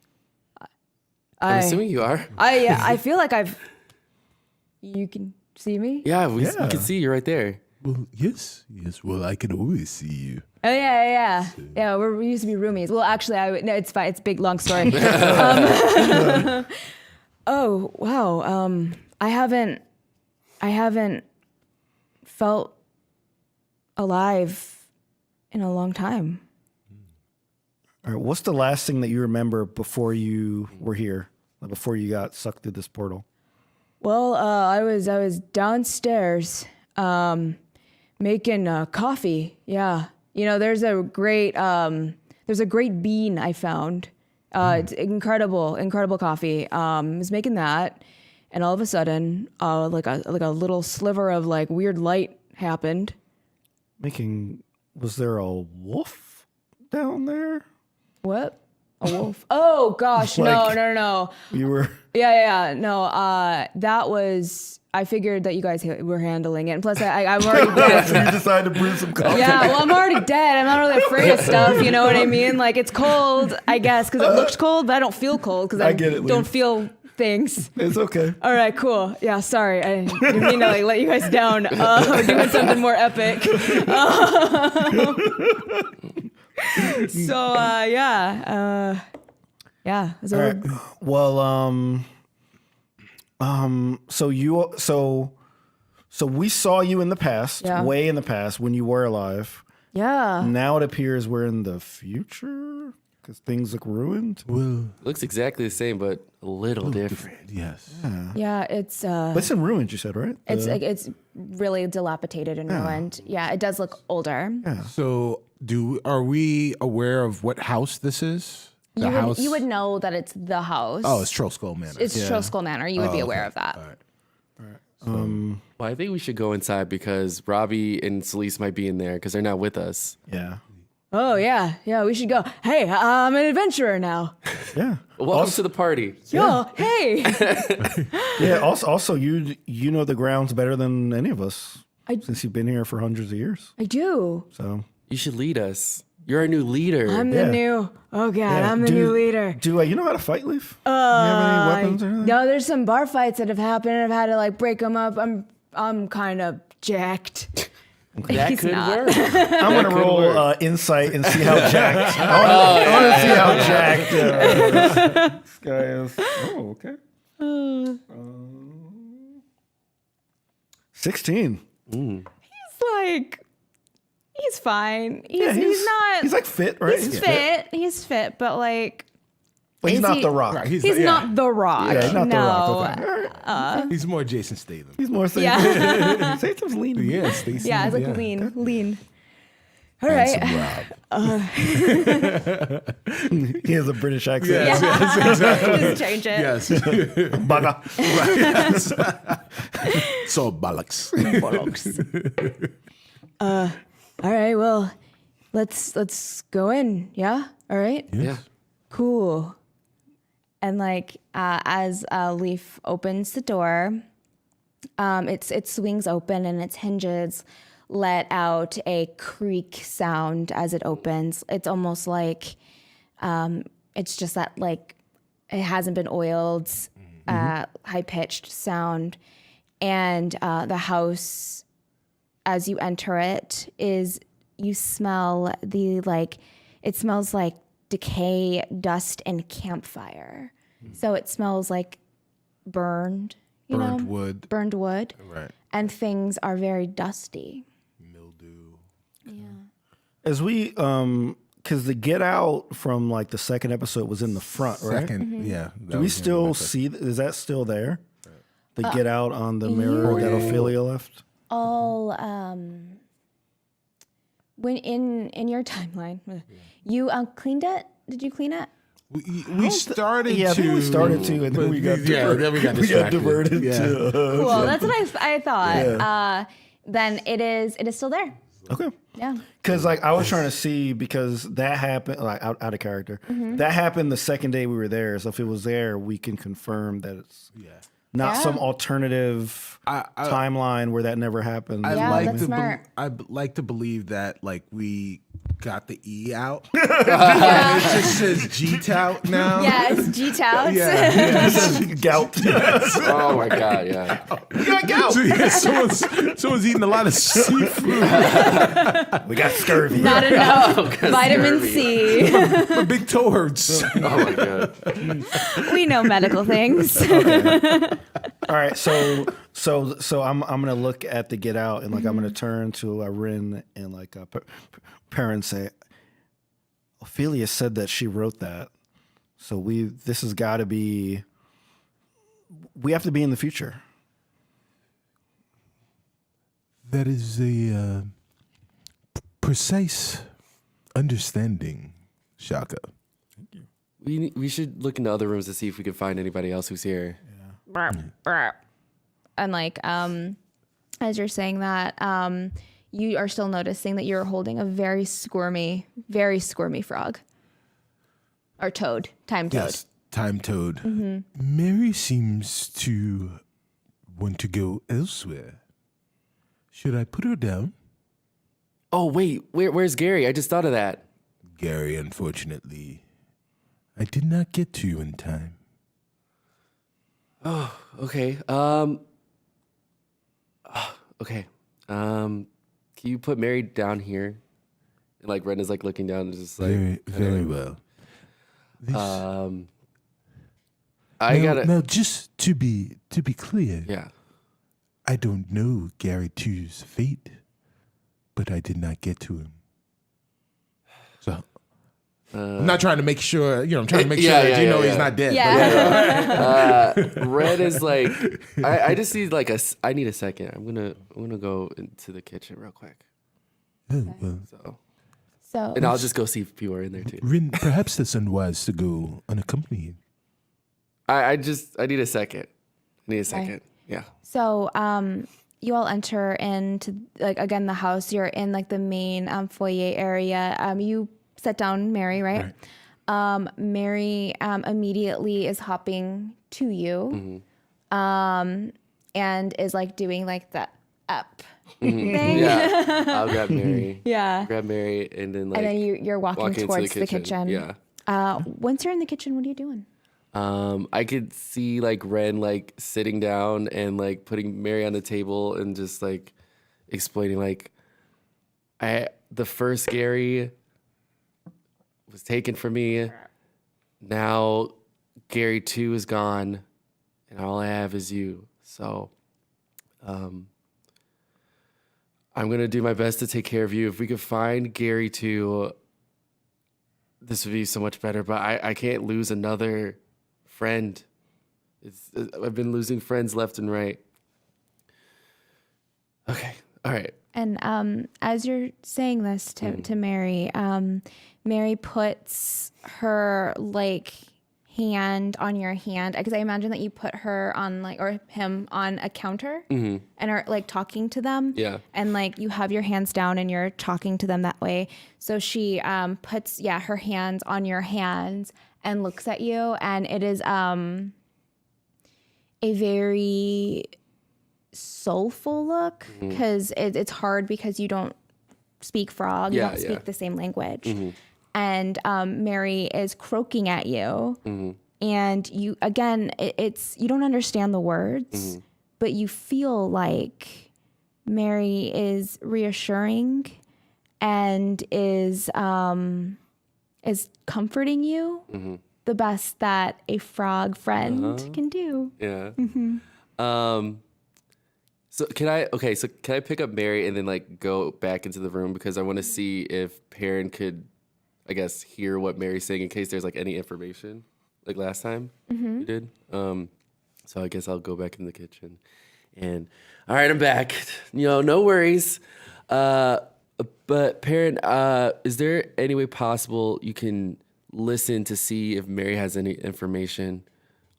D: I'm assuming you are.
A: I feel like you can see me?
D: Yeah, we
B: Yeah.
D: can see you right there.
C: Well, yes. Well, I can always see you.
A: Oh yeah. We used to be roomies. Well, actually, no, it's fine. It's a big, long story. Oh wow. I haven't felt alive in a long time.
B: All right, what's the last thing that you remember before you were here, before you got sucked through this portal?
A: Well, I was downstairs making coffee. Yeah, there's a great bean I found. It's incredible coffee. I was making that, and all of a sudden, like a little sliver of like weird light happened.
B: Was there a wolf down there?
A: What? A wolf? Oh gosh,
B: Like-
A: no.
B: You were.
A: Yeah. No, that was. I figured that you guys were handling it. And plus, I'm already dead.
B: You decided to brew some coffee.
A: Yeah, well, I'm already dead. I'm not really afraid of stuff. You know what I mean? Like, it's cold, I guess, because it looks cold, but I don't feel cold because I
B: get it,
A: don't
B: Leaf.
A: feel things.
B: It's okay.
A: All right, cool. Yeah, sorry. I didn't mean to like let you guys down. We're doing something more epic. Yeah. So
B: All right. Well, so we saw you in the past,
A: Yeah.
B: way in the past when you were alive.
A: yeah.
B: Now it appears we're in the future because things look ruined.
C: Well,
D: Looks exactly the same, but a little different.
C: yes.
A: Yeah, it's
B: But it's in ruins, you said, right?
A: it's really dilapidated and ruined. Yeah, it does look older.
C: So, are we aware of what house this is? house?
A: You would know that it's the house.
C: Oh, it's Troll Skull Manor.
A: It's Troll Skull Manor. You would be aware of that.
C: All right.
D: Well, I think we should go inside because Robbie and Celeste might be in there because they're not with us.
B: Yeah.
E: Oh yeah, we should go. Hey, I'm an adventurer now.
B: Yeah.
D: Welcome to the party.
E: Yo, hey.
B: Yeah. Also, you know the grounds better than any of us since you've been here for hundreds of years.
E: I do.
B: So
D: You should lead us. You're our new leader.
E: I'm
B: Yeah.
E: the new. Oh god,
B: yeah.
E: I'm the new leader.
B: Do you know how to fight, Leaf? Do you have any weapons or anything?
E: No, there's some bar fights that have happened, and I've had to like break them up. I'm kind of jacked.
D: that
A: He's
D: could
A: not.
D: work.
B: I'm gonna roll insight and see how jacked. I want to see how jacked this guy is. Oh, okay. 16.
A: He's fine.
B: Yeah,
A: He's not.
B: He's like fit, right?
A: He's fit. He's fit, but like
B: But he's
A: is
B: not
A: he-
B: the Rock.
C: Right,
A: he's not the Rock.
B: Yeah, he's not
A: no.
B: the Rock. Okay. All right.
C: He's more Jason Statham.
B: He's more Statham.
A: Yeah.
B: Statham's lean.
C: Yeah, Statham.
A: Yeah, it's like lean.
E: All right.
C: Rob.
B: He has a British accent.
C: Yes, yes, exactly.
A: Just change it.
C: Yes.
B: Baga.
C: So bollocks.
E: All right. Well, let's go in. Yeah. All right.
D: Yeah.
E: Cool.
A: And like as Leaf opens the door, it swings open and its hinges let out a creak sound as it opens. It's almost like it's just that like it hasn't been oiled, high pitched sound, and the house as you enter it you smell it smells like decay, dust, and campfire. So it smells like burned
C: wood.
A: burned wood,
C: Right.
A: and things are very dusty.
C: Mildew.
B: As we, because the get out from like the second episode was in the front, right?
C: Second, yeah.
B: Do we still see? Is that still there? The get out on the mirror that Ophelia left.
A: All when in your timeline, you cleaned it. Did you clean it?
C: We started
B: Yeah, I
C: to.
B: think we started to, and then we got
C: then we got distracted.
B: diverted
C: Yeah.
B: to.
A: Cool. That's what I thought.
B: Yeah.
A: Then it is still there.
B: Okay.
A: Yeah.
B: Because like I was trying to see because that happened like out of character. That happened the second day we were there. So if it was there, we can confirm that it's not some alternative timeline where that never happened.
A: that's smart.
C: I'd like to believe that like we got the E out. And it just says G-tout now.
A: Yeah, it's G-touts.
C: Yeah.
B: Gout.
D: Oh my god, yeah.
B: We got gout.
C: So, yeah, someone's eating a lot of seafood.
B: We got scurvy.
A: Not enough vitamin C.
C: My big toe hurts.
D: Oh my god.
A: We know medical things.
B: All right, so I'm gonna look at the get out and like I'm gonna turn to Rin and like parent and say, Ophelia said that she wrote that, so this has got to be. We have to be in the future.
C: That is a precise understanding, Shaka.
D: We should look into other rooms to see if we can find anybody else who's here.
A: And like as you're saying that, you are still noticing that you're holding a very squirmy frog. Or toad. Time toad.
C: Yes, time toad. Mary seems to want to go elsewhere. Should I put her down?
D: Oh wait, where's Gary? I just thought of that.
C: Gary, unfortunately, I did not get to you in time.
D: Oh, okay. Okay. Can you put Mary down here? And like Ren is like looking down and just like
C: Very well. Now, just to be clear,
D: yeah.
C: I don't know Gary 2's fate, but I did not get to him. So I'm not trying to make sure, I'm trying to make sure that he's not dead.
A: Yeah.
D: Red is like, I just need like I need a second. I'm gonna go into the kitchen real quick.
C: Oh, well,
A: So
D: And I'll just go see if people are in there too.
C: Rin, perhaps it's unwise to go unaccompanied.
D: I need a second. Yeah.
A: So, you all enter into like again the house. You're in like the main foyer area. You set down Mary, right? Mary immediately is hopping to you, and is like doing like the up thing.
D: Yeah. I'll grab Mary.
A: Yeah.
D: Grab Mary and then
A: And then you're walking
D: into
A: towards the kitchen.
D: Yeah.
A: Once you're in the kitchen, what are you doing?
D: I could see like Ren like sitting down and like putting Mary on the table and just like explaining like the first Gary was taken from me. Now Gary 2 is gone and all I have is you. So I'm gonna do my best to take care of you. If we could find Gary 2, this would be so much better, but I can't lose another friend. I've been losing friends left and right. Okay. All right.
A: And as you're saying this to Mary, Mary puts her like hand on your hand, because I imagine that you put her on like, or him on a counter and are like talking to them.
D: Yeah.
A: And like you have your hands down and you're talking to them that way. So she puts her hands on your hands and looks at you, and it is a very soulful look, because it's hard because you don't speak frog, you don't speak the same language. And Mary is croaking at you, and you again, it's you don't understand the words, but you feel like Mary is reassuring and is comforting you the best that a frog friend can do.
D: Yeah. So can I pick up Mary and then like go back into the room, because I want to see if Perrin could, I guess, hear what Mary's saying in case there's like any information like last time we did. So I guess I'll go back in the kitchen and all right, I'm back. No worries. But Perrin, is there any way possible you can listen to see if Mary has any information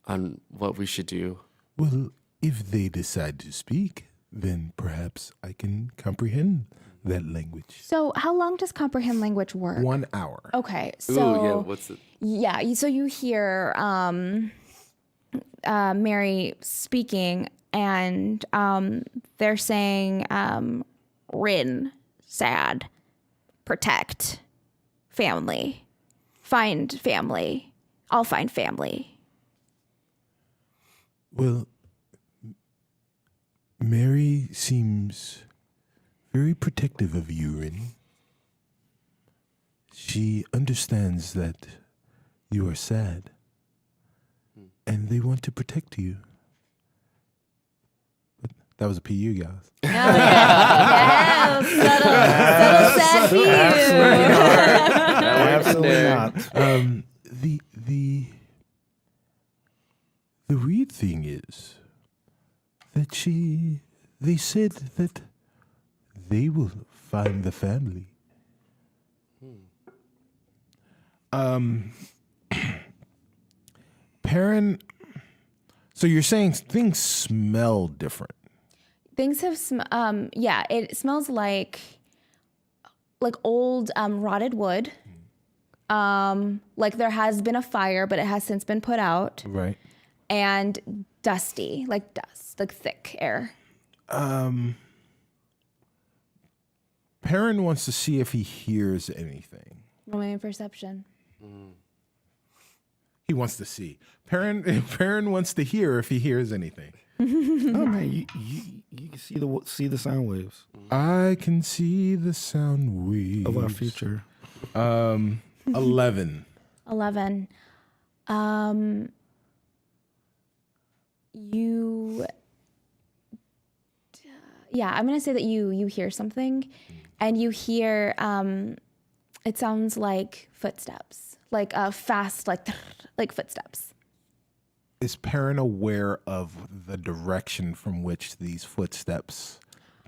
D: on what we should do?
C: Well, if they decide to speak, then perhaps I can comprehend that language.
A: So how long does comprehend language work?
C: 1 hour.
A: Okay, so
D: Ooh, yeah, what's it?
A: Yeah, so you hear Mary speaking, and they're saying Rin, sad, protect, family, find family, I'll find family.
C: Well, Mary seems very protective of you, Rin. She understands that you are sad, and they want to protect you. But that was a PU, guys.
A: Oh, yeah, subtle sad view.
B: Absolutely not.
C: The weird thing is that they said that they will find the family. Perrin, so you're saying things smell different.
A: Things have, it smells like old rotted wood. Like there has been a fire, but it has since been put out.
C: Right.
A: And dusty, like dust, like thick air.
C: Perrin wants to see if he hears anything.
A: Roll me a perception.
C: He wants to see. Perrin wants to hear if he hears anything.
B: Oh man, you can see the sound waves
C: I can see the sound waves
B: of our future.
C: 11.
A: 11. I'm gonna say that you hear something, and you hear it sounds like footsteps, like fast, like footsteps.
C: Is Perrin aware of the direction from which these footsteps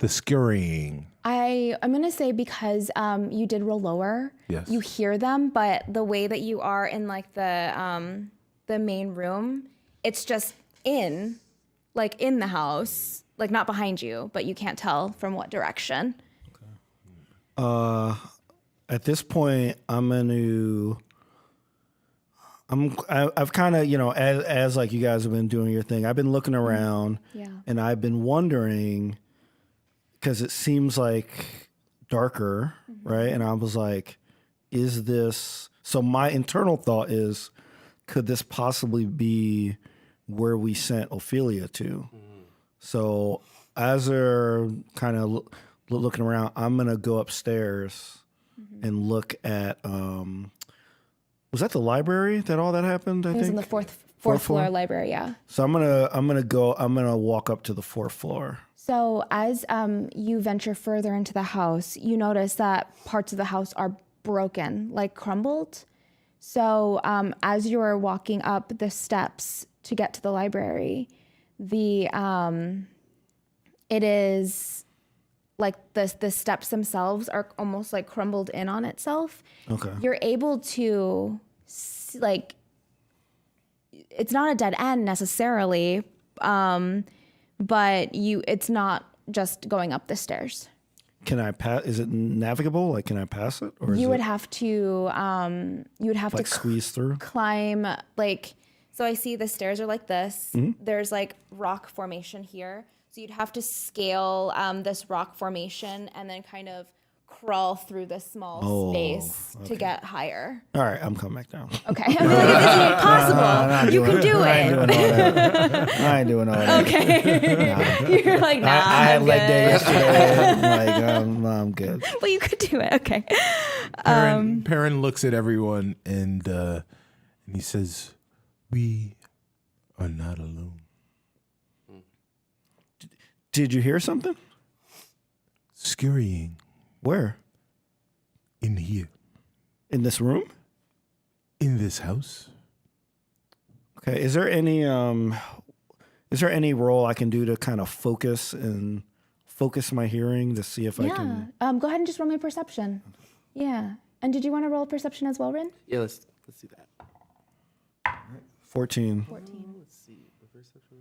C: The scurrying.
A: I'm gonna say because you did roll lower.
C: Yes.
A: You hear them, but the way that you are in like the main room, it's just in the house, like not behind you, but you can't tell from what direction.
B: At this point, I've kind of, as like you guys have been doing your thing, I've been looking around, and I've been wondering, because it seems like darker, right? And I was like, is this? So my internal thought is, could this possibly be where we sent Ophelia to? So as they're kind of looking around, I'm gonna go upstairs and look at. Was that the library that all that happened? I
A: It was
B: think
A: in the fourth floor library. Yeah.
B: So I'm gonna walk up to the fourth floor.
A: So as you venture further into the house, you notice that parts of the house are broken, like crumbled. So as you're walking up the steps to get to the library, it is like the steps themselves are almost like crumbled in on itself.
B: Okay.
A: You're able to like, it's not a dead end necessarily, but it's not just going up the stairs.
B: Can I pass? Is it navigable? Like, can I pass it? Or
A: You would have to
B: like squeeze through?
A: climb like, so I see the stairs are like this. There's like rock formation here. So you'd have to scale this rock formation and then kind of crawl through this small space to get higher.
B: All right, I'm coming back down.
A: Okay. I mean, like, if it's impossible, you can do it.
B: I ain't doing all that.
A: Okay. You're like, nah,
B: I had
A: I'm
B: leg day
A: good.
B: yesterday. I'm good.
A: But you could do it. Okay.
C: Perrin looks at everyone and he says, "We are not alone."
B: Did you hear something?
C: Scurrying
B: Where?
C: in here,
B: In this room?
C: in this house.
B: Okay. Is there any role I can do to kind of focus my hearing to see if I can?
A: Go ahead and just roll me perception. Yeah. And did you want to roll perception as well, Rin?
D: Yeah, let's do that.
B: 14.
D: Let's see. The first section.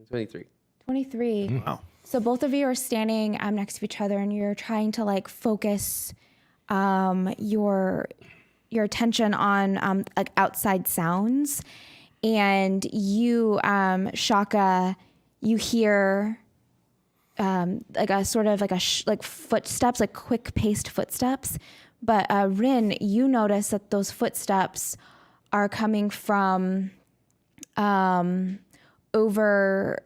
D: 23.
A: 23.
B: Wow.
A: So both of you are standing next to each other, and you're trying to like focus your attention on like outside sounds. And you, Shaka, you hear like a sort of like footsteps, like quick paced footsteps. But Rin, you notice that those footsteps are coming from over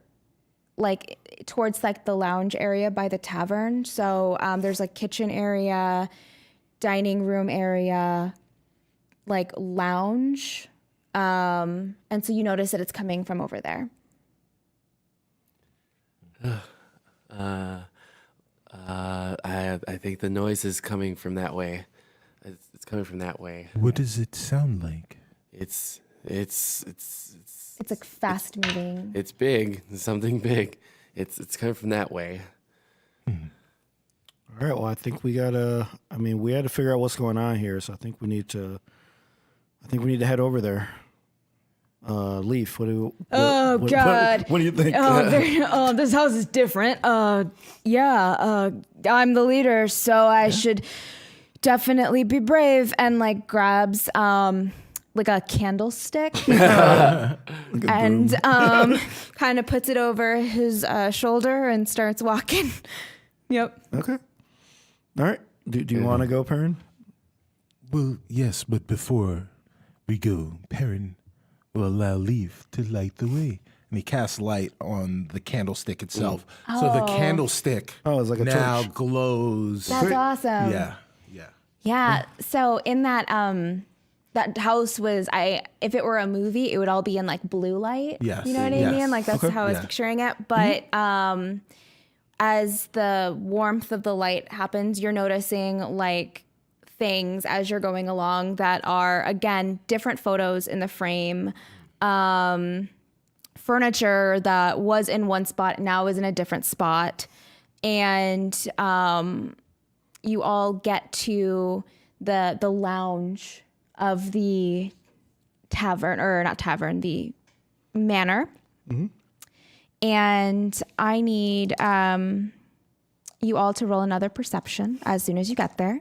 A: like towards like the lounge area by the tavern. So there's like kitchen area, dining room area, like lounge. And so you notice that it's coming from over there.
D: I think the noise is coming from that way. It's coming from that way.
C: What does it sound like?
D: It's
A: It's like fast moving.
D: It's big. It's something big. It's coming from that way.
B: All right. Well, I think we had to figure out what's going on here. So I think we need to head over there. Leaf, what do
A: God.
B: what do you think?
A: This house is different. I'm the leader, so I should definitely be brave. And like grabs like a candlestick and kind of puts it over his shoulder and starts walking. Yep.
B: Okay. All right. Do you want to go, Perrin?
C: Well, yes, but before we go, Perrin will allow Leaf to light the way. And he casts light on the candlestick itself. So the candlestick
B: it's like a
C: now
B: torch.
C: glows.
A: That's awesome.
C: Yeah.
A: So in that that house was if it were a movie, it would all be in like blue light.
C: Yes.
A: You know what I
C: Yes.
A: mean? Like that's how I was picturing it. But as the warmth of the light happens, you're noticing like things as you're going along that are, again, different photos in the frame furniture that was in one spot now is in a different spot. And you all get to the lounge of the tavern, or not tavern, the manor. And I need you all to roll another perception as soon as you get there.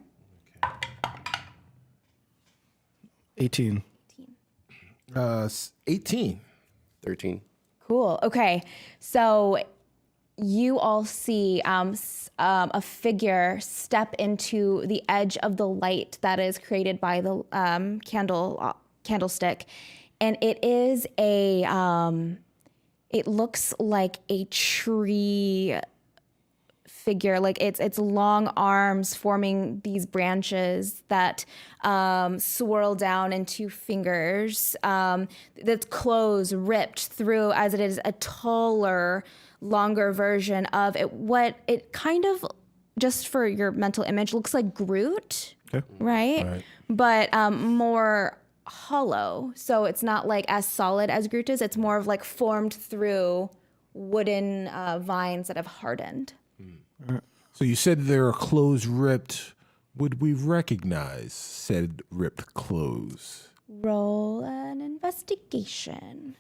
B: 18.
C: 18.
D: 13.
A: Cool. Okay. So you all see a figure step into the edge of the light that is created by the candlestick. And it is it looks like a tree figure, like its long arms forming these branches that swirl down into fingers. That's clothes ripped through, as it is a taller, longer version of it. What it kind of, just for your mental image, looks like Groot, right? But more hollow. So it's not like as solid as Groot is. It's more of like formed through wooden vines that have hardened.
C: So you said there are clothes ripped. Would we recognize said ripped clothes?
A: Roll an investigation.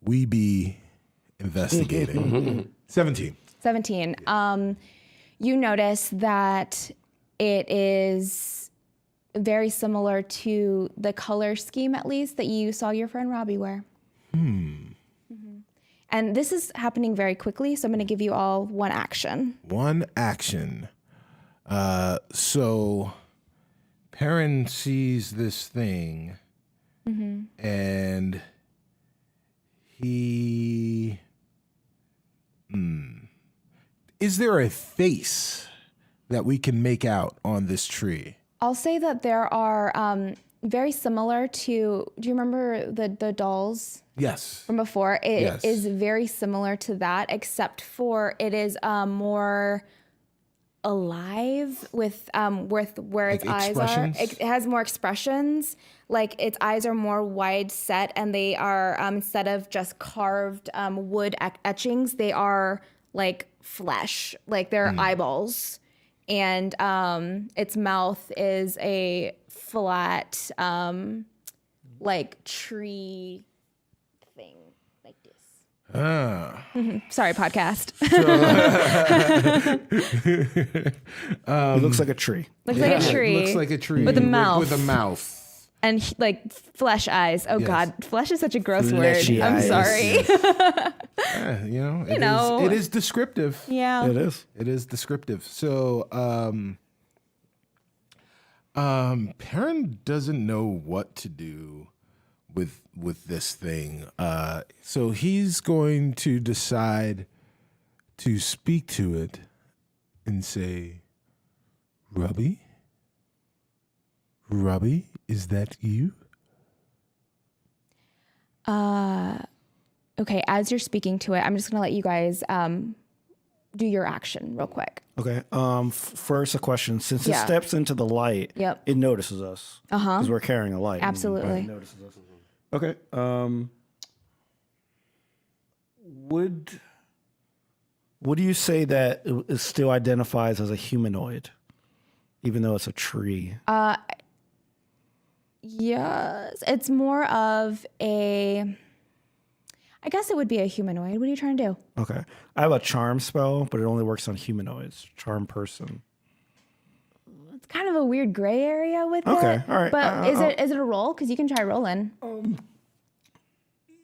C: We be investigating. 17.
A: 17. You notice that it is very similar to the color scheme, at least, that you saw your friend Robbie wear. And this is happening very quickly, so I'm going to give you all one action.
C: One action. So Perrin sees this thing and he... Is there a face that we can make out on this tree?
A: I'll say that there are very similar to, do you remember the dolls?
C: Yes.
A: From before? It is
C: Yes.
A: very similar to that, except for it is more alive with where its eyes are.
C: expressions?
A: It has more expressions. Like its eyes are more wide set, and they are instead of just carved wood etchings, they are like flesh, like they're eyeballs. And its mouth is a flat like tree thing, like this. Sorry, podcast.
B: It looks like a tree.
A: Looks like a
C: It
A: tree.
C: looks like a tree
A: With a mouth.
C: With a mouth.
A: And like flesh eyes. Oh
C: Yes.
A: God, flesh is such a gross
B: Fleshy
A: word. I'm
B: eyes.
A: sorry.
C: It is descriptive.
A: Yeah.
B: It is.
C: It is descriptive. So, Perrin doesn't know what to do with this thing. So he's going to decide to speak to it and say, Robbie, is that you?
A: Okay, as you're speaking to it, I'm just gonna let you guys do your action real quick.
B: Okay. First, a question. Since it
A: Yeah.
B: steps into the light,
A: Yep.
B: it notices us. Because we're carrying a light.
A: Absolutely.
B: It notices us. Okay. Would you say that it still identifies as a humanoid, even though it's a tree?
A: Yes, it's more of a. I guess it would be a humanoid. What are you trying to do?
B: Okay. I have a charm spell, but it only works on humanoids. Charm person.
A: It's kind of a weird gray area with it.
B: Okay, all right.
A: But is it a roll? Because you can try rolling.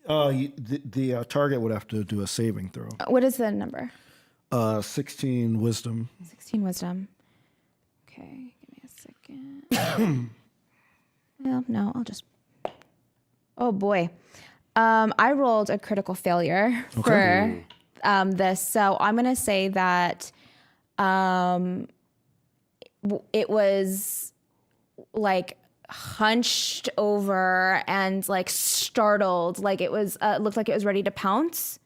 B: The target would have to do a saving throw.
A: What is the number?
B: 16 wisdom.
A: 16 wisdom. Okay, give me a second. Well, no, I'll just. Oh boy, I rolled a critical failure for this, so I'm gonna say that it was like hunched over and like startled, like it was looked like it was ready to pounce.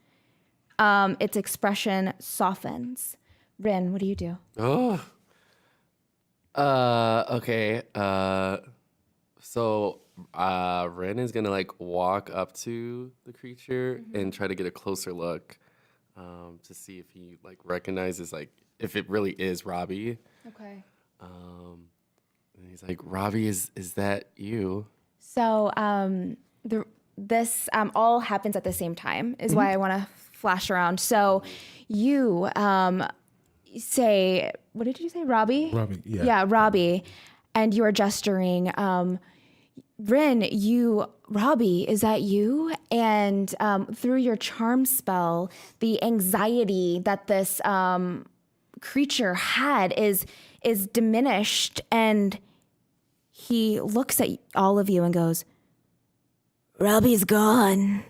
A: Its expression softens. Rin, what do you do?
D: Oh. Okay. So Ren is gonna like walk up to the creature and try to get a closer look to see if he like recognizes like if it really is Robbie.
A: Okay.
D: And he's like, Robbie, is that you?
A: So this all happens at the same time is why I want to flash around. So you say, what did you say, Robbie?
C: Robbie, yeah.
A: Yeah, Robbie. And you are gesturing. Rin, Robbie, is that you? And through your charm spell, the anxiety that this creature had is diminished, and he looks at all of you and goes, Robbie's gone.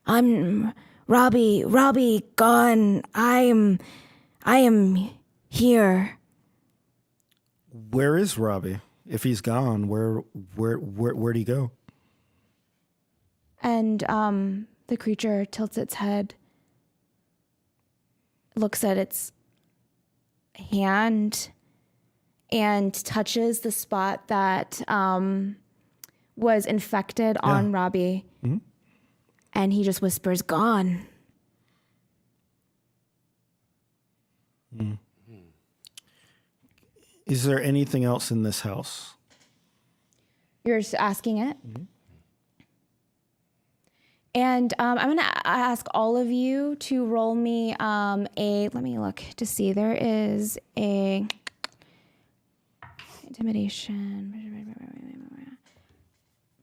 A: I'm Robbie gone. I am here.
B: Where is Robbie? If he's gone, where'd he go?
A: And the creature tilts its head, looks at its hand, and touches the spot that was infected on Robbie.
B: Mm-hmm.
A: And he just whispers, gone.
B: Mm. Is there anything else in this house?
A: You're just asking it?
B: Mm-hmm.
A: And I'm going to ask all of you to roll me let me look to see. There is a intimidation,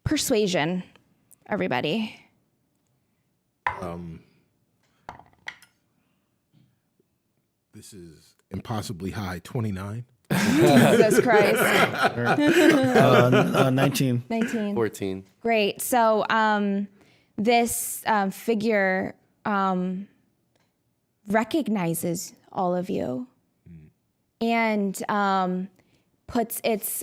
A: persuasion, everybody.
C: This is impossibly high, 29.
A: Jesus Christ.
B: 19.
A: 19.
D: 14.
A: Great. So this figure recognizes all of you and puts its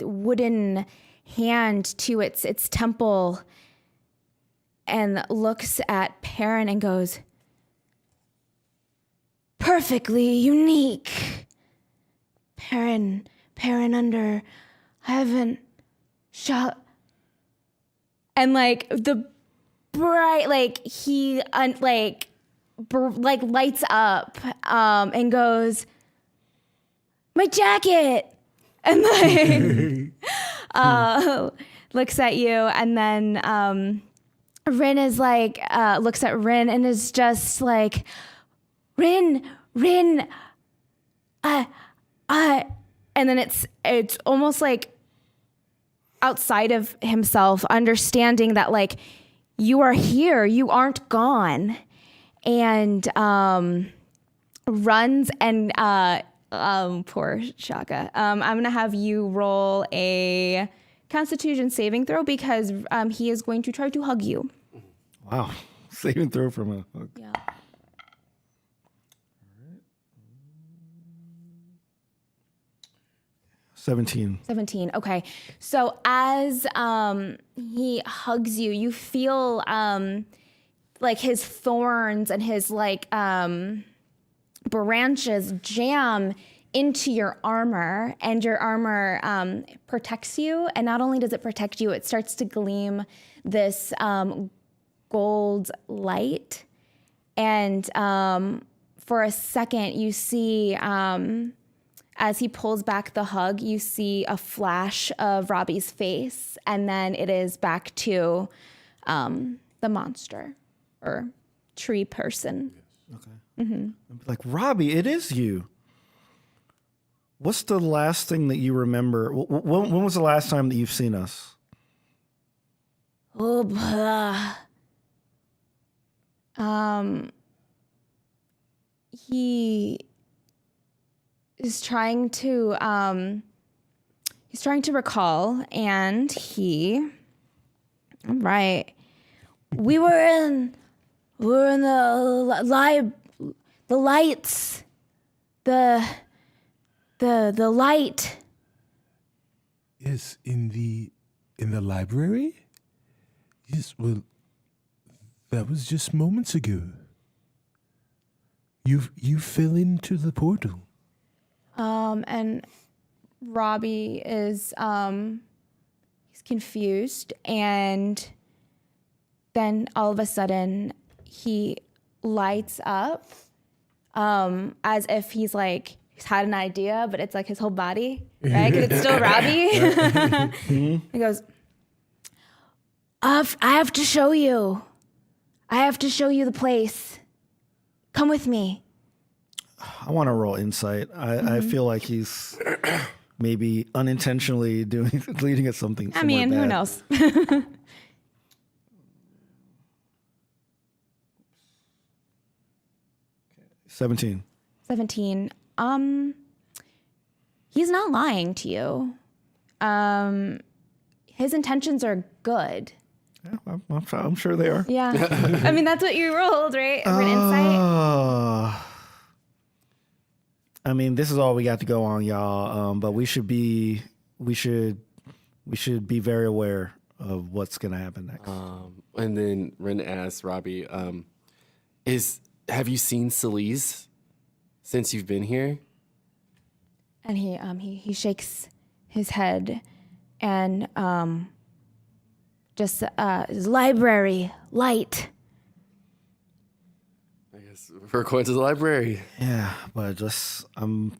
A: wooden hand to its temple and looks at Perrin and goes, perfectly unique. Perrin under heaven shall. And like the bright, like he lights up and goes, my jacket. And like looks at you, and then Rin is like looks at Rin and is just like, Rin, and then it's almost like outside of himself, understanding that like you are here, you aren't gone, and runs and poor Shaka. I'm gonna have you roll a Constitution saving throw because he is going to try to hug you.
B: Wow. Saving throw from a hug.
A: Yeah.
B: 17.
A: 17. Okay. So as he hugs you, you feel like his thorns and his like branches jam into your armor, and your armor protects you. And not only does it protect you, it starts to gleam this gold light. And for a second, you see, as he pulls back the hug, you see a flash of Robbie's face, and then it is back to the monster or tree person.
B: Okay. Mm-hmm. Like, Robbie, it is you. What's the last thing that you remember? When was the last time that you've seen us?
A: Oh, blah. He is trying to recall, and right. We were in the lights, the light.
C: Yes, in the library? Yes, well, that was just moments ago. You fell into the portal.
A: And Robbie is he's confused, and then all of a sudden he lights up as if he's like he's had an idea, but it's like his whole body, right? Because it's still Robbie. He goes, I have to show you. I have to show you the place. Come with me.
B: I want to roll insight. I feel like he's maybe unintentionally leading at something.
A: I mean,
B: bad.
A: who knows?
B: 17.
A: 17. He's not lying to you. His intentions are good.
B: Yeah, I'm sure they are.
A: Yeah. I mean, that's what you rolled, right? For an insight.
B: I mean, this is all we got to go on, y'all. But we should be very aware of what's gonna happen next.
D: And then Ren asks Robbie, have you seen Celise since you've been here?
A: And he shakes his head and just library light.
D: I guess we're going to the library.
B: Yeah, but I'm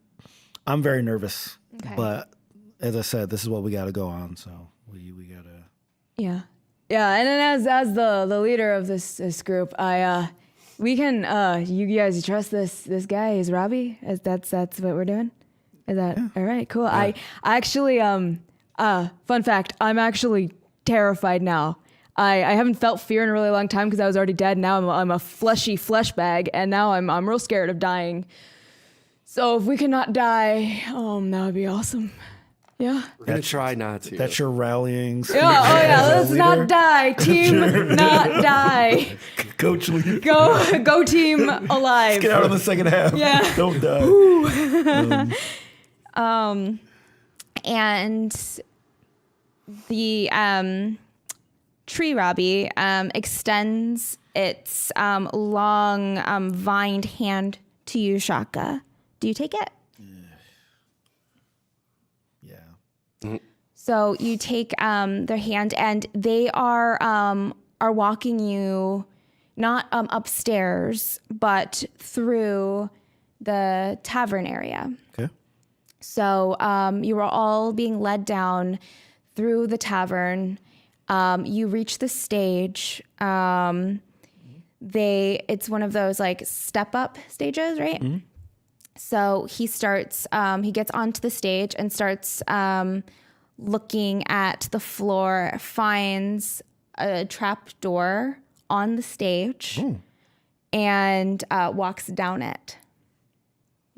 B: very nervous.
A: Okay.
B: But as I said, this is what we got to go on. So we gotta.
E: Yeah. And then as the leader of this group, we can you guys trust this guy is Robbie? That's what we're doing? Is that all right, cool. Yeah. I actually fun fact, I'm actually terrified now. I haven't felt fear in a really long time because I was already dead. Now I'm a fleshy flesh bag, and now I'm real scared of dying. So if we cannot die, that would be awesome. Yeah.
D: We're going to try not to.
B: That's your rallying.
E: Let's not die. Team not die.
B: Coach leader.
E: Go team alive.
B: Get out of the second half.
E: Yeah.
B: Don't die.
A: And the tree Robbie extends its long vined hand to you, Shaka. Do you take it?
B: Yeah.
A: So you take their hand, and they are walking you not upstairs, but through the tavern area.
B: Okay.
A: So you are all being led down through the tavern. You reach the stage. It's one of those like step up stages, right? Mm-hmm. So he starts, he gets onto the stage and starts looking at the floor, finds a trap door on the stage. Ooh. And walks down it.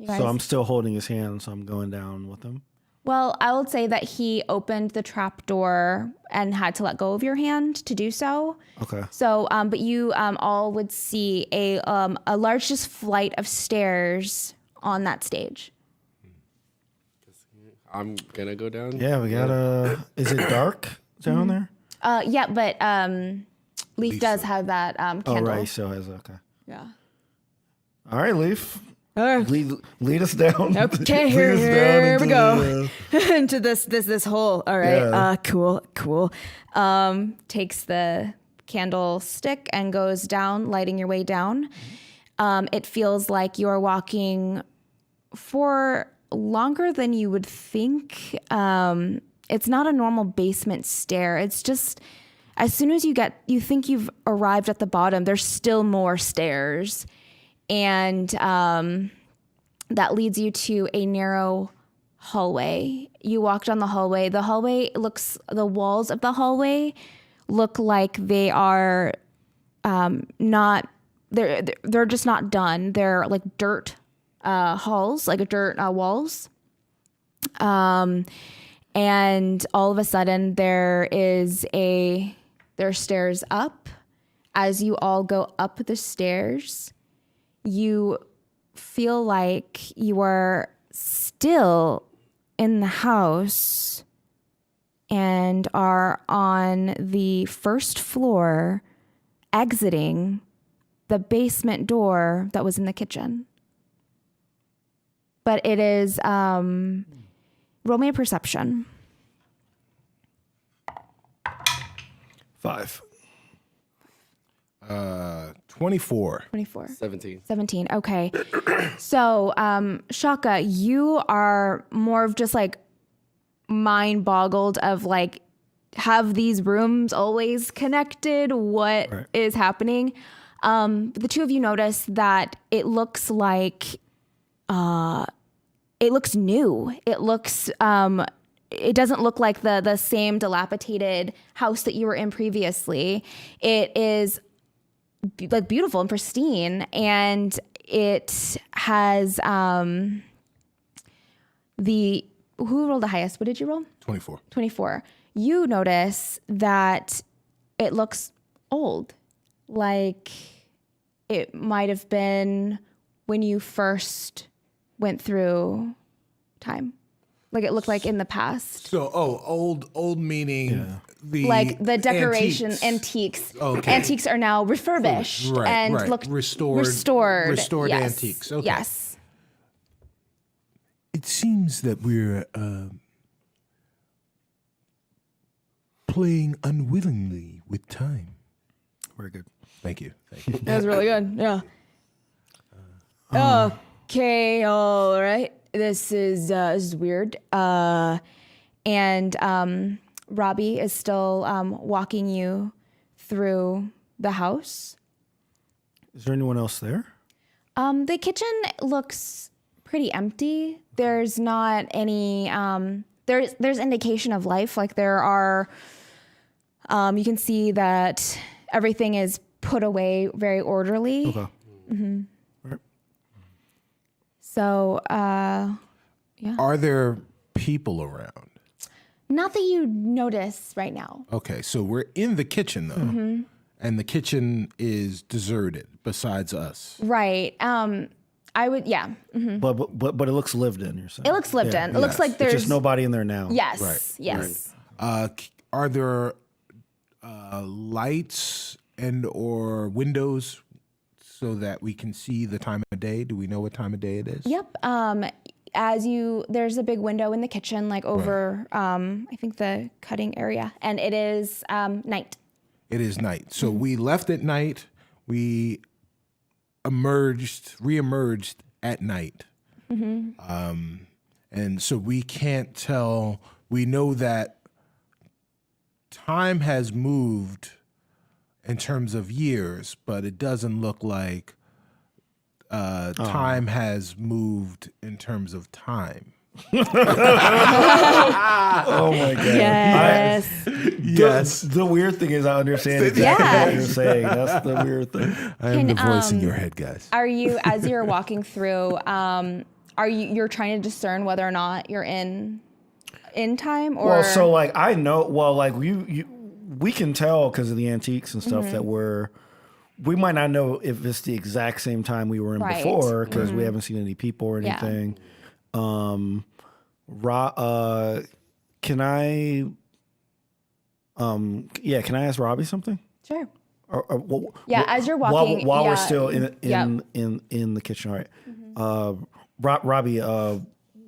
B: So I'm still holding his hand, so I'm going down with him.
A: Well, I would say that he opened the trap door and had to let go of your hand to do so.
B: Okay.
A: So, but you all would see a large just flight of stairs on that stage.
D: I'm gonna go down.
B: Yeah, we gotta. Is it dark down there?
A: Yeah, but Leaf does have that candle.
B: Oh, right. He still has. Okay.
A: Yeah.
B: All right, Leaf.
E: All right.
B: Lead us down.
E: Okay, here we go. Into this hole. All right.
B: Yeah.
E: Cool.
A: Takes the candlestick and goes down, lighting your way down. It feels like you're walking for longer than you would think. It's not a normal basement stair. It's just as soon as you think you've arrived at the bottom, there's still more stairs. And that leads you to a narrow hallway. You walk down the hallway. The walls of the hallway look like they are not, they're just not done. They're like dirt halls, like dirt walls. And all of a sudden there's stairs up. As you all go up the stairs, you feel like you are still in the house and are on the first floor, exiting the basement door that was in the kitchen. But it is roll me a perception.
B: 5.
C: 24.
A: 24.
D: 17.
A: 17. Okay. So, Shaka, you are more of just like mind boggled of like, have these rooms always connected? What is happening? The two of you notice that it looks like, it looks new. It looks, it doesn't look like the same dilapidated house that you were in previously. It is like beautiful and pristine, and it has who rolled the highest? What did you roll?
C: 24.
A: 24. You notice that it looks old, like it might have been when you first went through time. Like it looked like in the past.
C: So, old meaning the
A: Like the decoration antiques.
C: Okay.
A: Antiques are now refurbished and look
C: restored
A: Yes.
C: antiques. Okay.
A: Yes.
C: It seems that we're playing unwillingly with time.
B: Very good.
C: Thank you. Thank you.
E: That was really good. Yeah. Okay. All right. This is weird.
A: And Robbie is still walking you through the house.
B: Is there anyone else there?
A: The kitchen looks pretty empty. There's not any there's indication of life. Like there are you can see that everything is put away very orderly.
B: Okay.
A: Mm-hmm.
B: Right.
A: So
C: Are there people around?
A: not that you notice right now.
C: Okay, so we're in the kitchen though, and the kitchen is deserted besides us.
A: Right. I would mhm.
B: But it looks lived in, you're saying?
A: It looks lived in. It looks like
B: There's
A: there's
B: just nobody in there now.
A: Yes.
C: Right,
A: Yes.
C: Are there lights and or windows so that we can see the time of day? Do we know what time of day it is?
A: Yep. There's a big window in the kitchen, like over, I think the cutting area, and it is night.
C: It is night. So we left at night. We reemerged at night. And so we can't tell. We know that time has moved in terms of years, but it doesn't look like time has moved in terms of time.
B: Oh my god.
A: Yes.
C: Yes.
B: The weird thing is I understand exactly
A: Yeah.
B: what you're saying. That's the weird thing.
C: I am the voice in your head, guys.
A: Are you, as you're walking through, you're trying to discern whether or not you're in time or?
B: Well, so like I know. Well, like we can tell because of the antiques and stuff that we might not know if it's the exact same time we were in
A: Right.
B: before because we haven't seen any people or
A: Yeah.
B: anything. Can I? Can I ask Robbie something?
A: Sure.
B: Or,
A: As you're walking,
B: while we're
A: yeah,
B: still in
A: yep.
B: in the kitchen, all right. Robbie,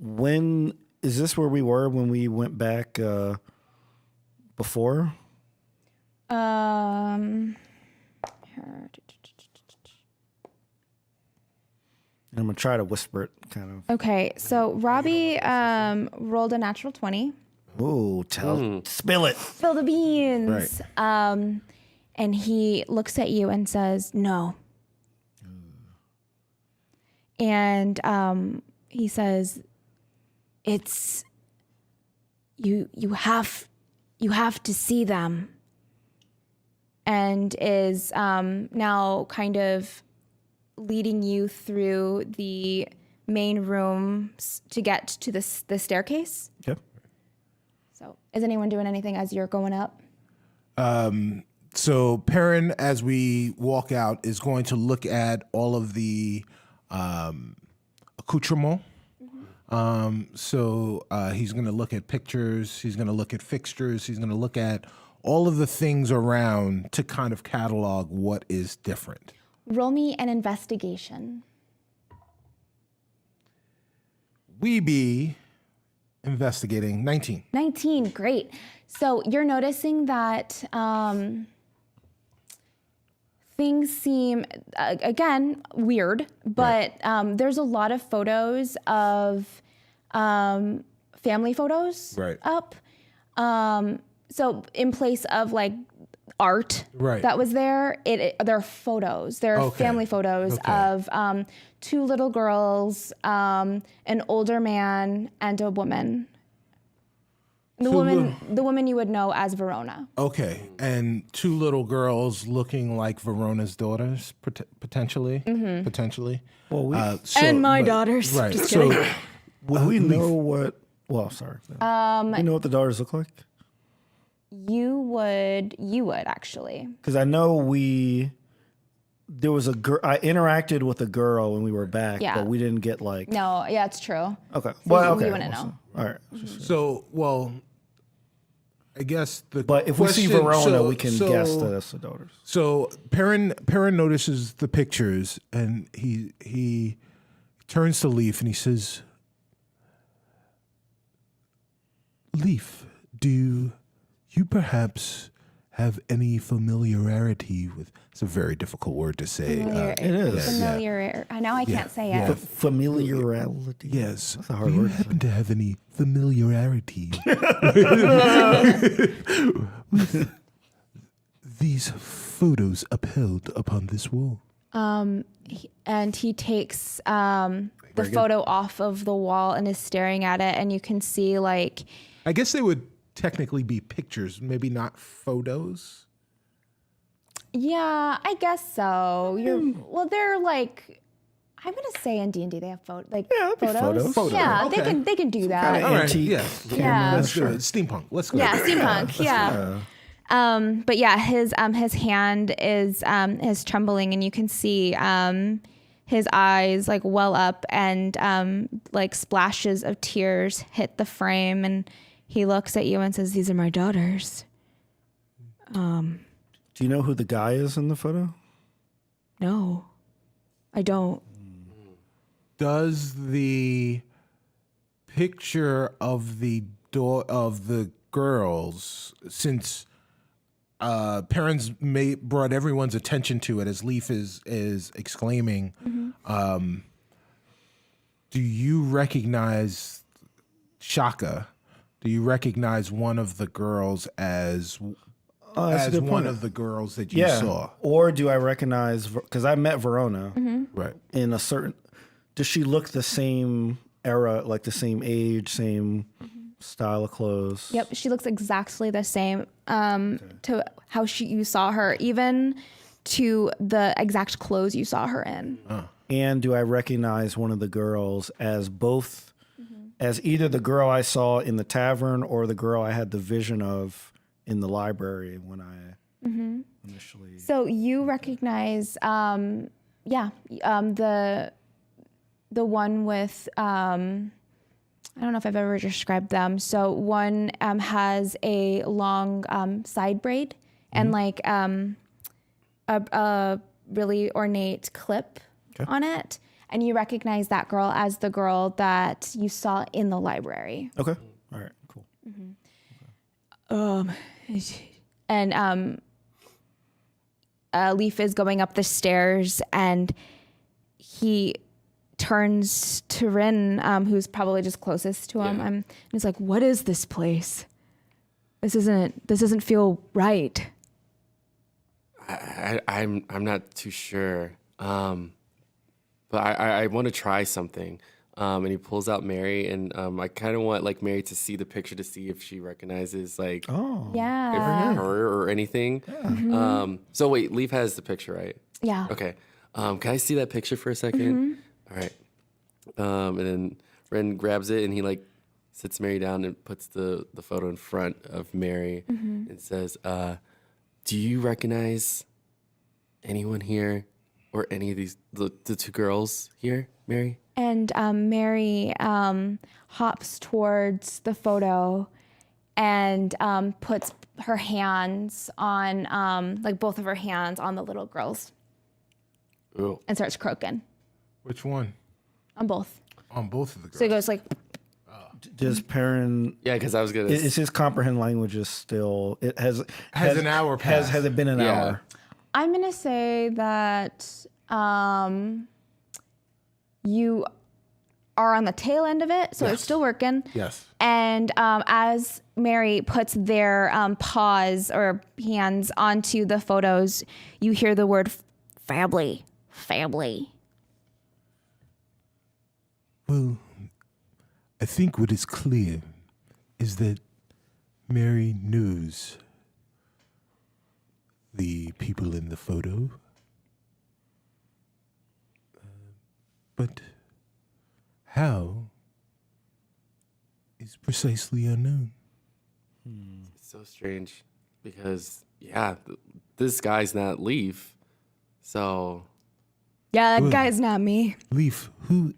B: when is this where we were when we went back before? And I'm gonna try to whisper it, kind of.
A: Okay, so Robbie rolled a natural 20.
B: Ooh, spill it.
A: Spill the beans.
C: Right.
A: And he looks at you and says, "No." And he says, "It's you have to see them." And is now kind of leading you through the main rooms to get to the staircase.
B: Yep.
A: So is anyone doing anything as you're going up?
C: So Perrin, as we walk out, is going to look at all of the accoutrement. So he's going to look at pictures. He's going to look at fixtures. He's going to look at all of the things around to kind of catalog what is different.
A: Roll me an investigation.
C: We be investigating. 19.
A: 19, great. So you're noticing that things seem, again, weird, but there's a lot of photos of family photos up. So in place of like art that was there, there are photos. There are family photos of 2 little girls, an older man, and a woman. The woman you would know as Verona.
C: Okay, and 2 little girls looking like Verona's daughters, potentially. Potentially.
B: Well,
E: And my daughters.
C: Right.
E: Just kidding.
C: So,
B: would we know what? Well, sorry. We know what the daughters look like.
A: You would actually.
B: Because I know there was a girl. I interacted with a girl when we were back, but we didn't get like.
A: No, yeah, it's true.
B: Okay.
A: So
B: Well, okay.
A: you wouldn't know.
B: All right.
C: so well, I guess the.
B: But if we see Verona, we can guess that it's the daughters.
C: So Perrin notices the pictures, and he turns to Leaf and he says, "Leaf, do you perhaps have any familiarity with?" It's a very difficult word to say.
B: It is.
A: Familiar. I know I can't say it.
B: Familiarity.
C: Yes.
B: That's a hard
C: do you
B: word.
C: happen to have any familiarity with these photos upheld upon this wall?
A: And he takes the photo off of the wall and is staring at it, and you can see like.
C: I guess they would technically be pictures, maybe not photos.
A: Yeah, I guess so. Well, they're like, I'm gonna say in D&D they have photos.
B: that'd be photos.
A: Yeah,
C: Okay.
A: they can do that.
C: All right.
B: Antique
C: Yeah.
A: Yeah.
C: Let's do it. Steampunk. Let's go.
A: Yeah, steampunk. Yeah. But yeah, his hand is trembling, and you can see his eyes like well up, and like splashes of tears hit the frame, and he looks at you and says, "These are my daughters."
B: Do you know who the guy is in the photo?
A: No, I don't.
C: Does the picture of the girls, since Perrin's brought everyone's attention to it as Leaf is exclaiming, do you recognize Shaka? Do you recognize one of the girls as one of the girls that you saw?
B: Or do I recognize, because I met Verona
C: Right.
B: in a certain, does she look the same era, like the same age, same style of clothes?
A: Yep, she looks exactly the same to how you saw her, even to the exact clothes you saw her in.
B: And do I recognize one of the girls as both, as either the girl I saw in the tavern or the girl I had the vision of in the library when I initially...
A: So you recognize, the one with, I don't know if I've ever described them. So one has a long side braid and like a really ornate clip on it. And you recognize that girl as the girl that you saw in the library.
B: Okay. All right, cool.
A: And Leaf is going up the stairs, and he turns to Rin, who's probably just closest to him. And he's like, "What is this place? This doesn't feel right."
D: I'm not too sure, but I want to try something. And he pulls out Mary, and I kind of want like Mary to see the picture to see if she recognizes like
A: Yeah.
D: her or anything. So wait, Leaf has the picture, right?
A: Yeah.
D: Okay. Can I see that picture for a second? All right. And then Ren grabs it and he like sits Mary down and puts the photo in front of Mary and says, "Do you recognize anyone here or any of these the 2 girls here, Mary?"
A: And Mary hops towards the photo and puts her hands on, like both of her hands on the little girls.
D: Ooh.
A: And starts croaking
C: Which one?
A: on both.
C: On both of the girls.
A: So he goes like,
B: Does Perrin?
D: Yeah, because I was gonna.
B: Is his comprehend language is still? It has
C: an hour passed?
B: Has it been an
D: Yeah.
B: hour?
A: I'm gonna say that you are on the tail end of it, so it's still working.
C: Yes.
A: And as Mary puts their paws or hands onto the photos, you hear the word family. Family.
C: Well, I think what is clear is that Mary knows the people in the photo. But how is precisely unknown.
D: It's so strange because this guy's not Leaf, so
E: Yeah, that guy's not me.
C: Leaf, who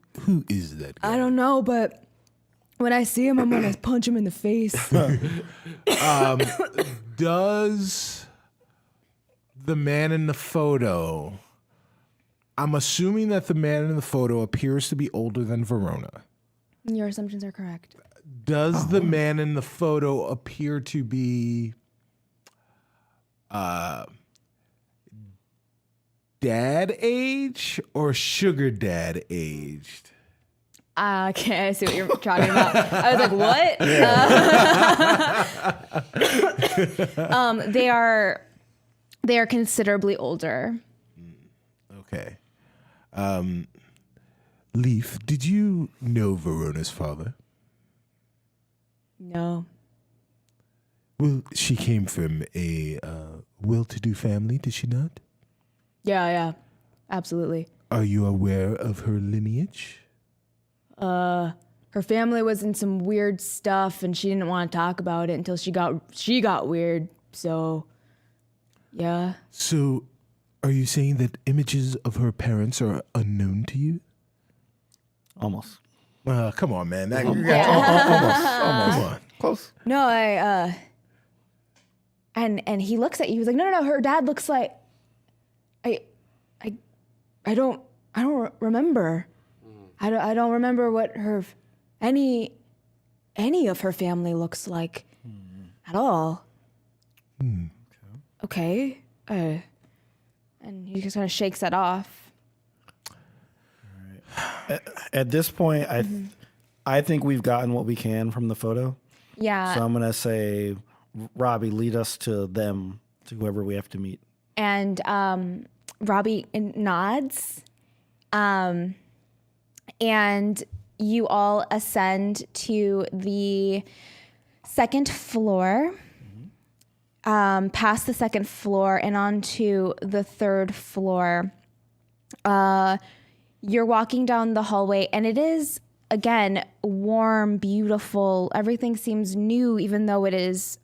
C: is that guy?
E: I don't know, but when I see him, I'm gonna punch him in the face.
C: Does the man in the photo, I'm assuming that the man in the photo appears to be older than Verona.
A: Your assumptions are correct.
C: Does the man in the photo appear to be dad age or sugar dad aged?
E: Okay, I see what you're talking about. I was like, what?
A: They are considerably older.
C: Okay. Leaf, did you know Verona's father?
E: No.
C: Well, she came from a well-to-do family, did she not?
E: Yeah, absolutely.
C: Are you aware of her lineage?
E: Her family was in some weird stuff, and she didn't want to talk about it until she got weird. So, yeah.
C: So, are you saying that images of her parents are unknown to you?
B: Almost.
C: Come on, man. Almost.
B: Come on. Close.
E: No, and he looks at you. He's like, no, her dad looks like, I don't remember. I don't remember what any of her family looks like at all. Okay. And he just kind of shakes that off.
B: At this point, I think we've gotten what we can from the photo.
A: Yeah.
B: So I'm gonna say, Robbie, lead us to them, to whoever we have to meet.
A: And Robbie nods. And you all ascend to the second floor, past the second floor and onto the third floor. You're walking down the hallway, and it is, again, warm, beautiful. Everything seems new, even though it is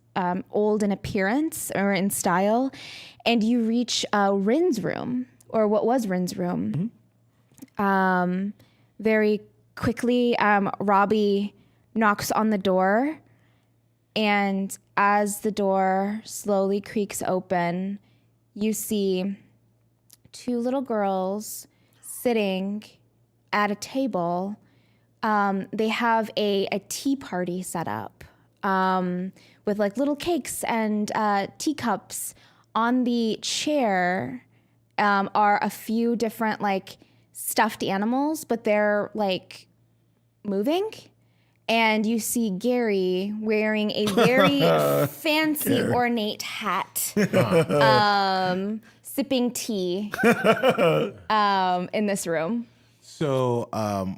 A: old in appearance or in style. And you reach Rin's room, or what was Rin's room. Very quickly, Robbie knocks on the door, and as the door slowly creaks open, you see two little girls sitting at a table. They have a tea party set up with like little cakes and teacups. On the chair are a few different like stuffed animals, but they're like moving. And you see Gary wearing a very fancy, ornate hat, sipping tea in this room.
C: So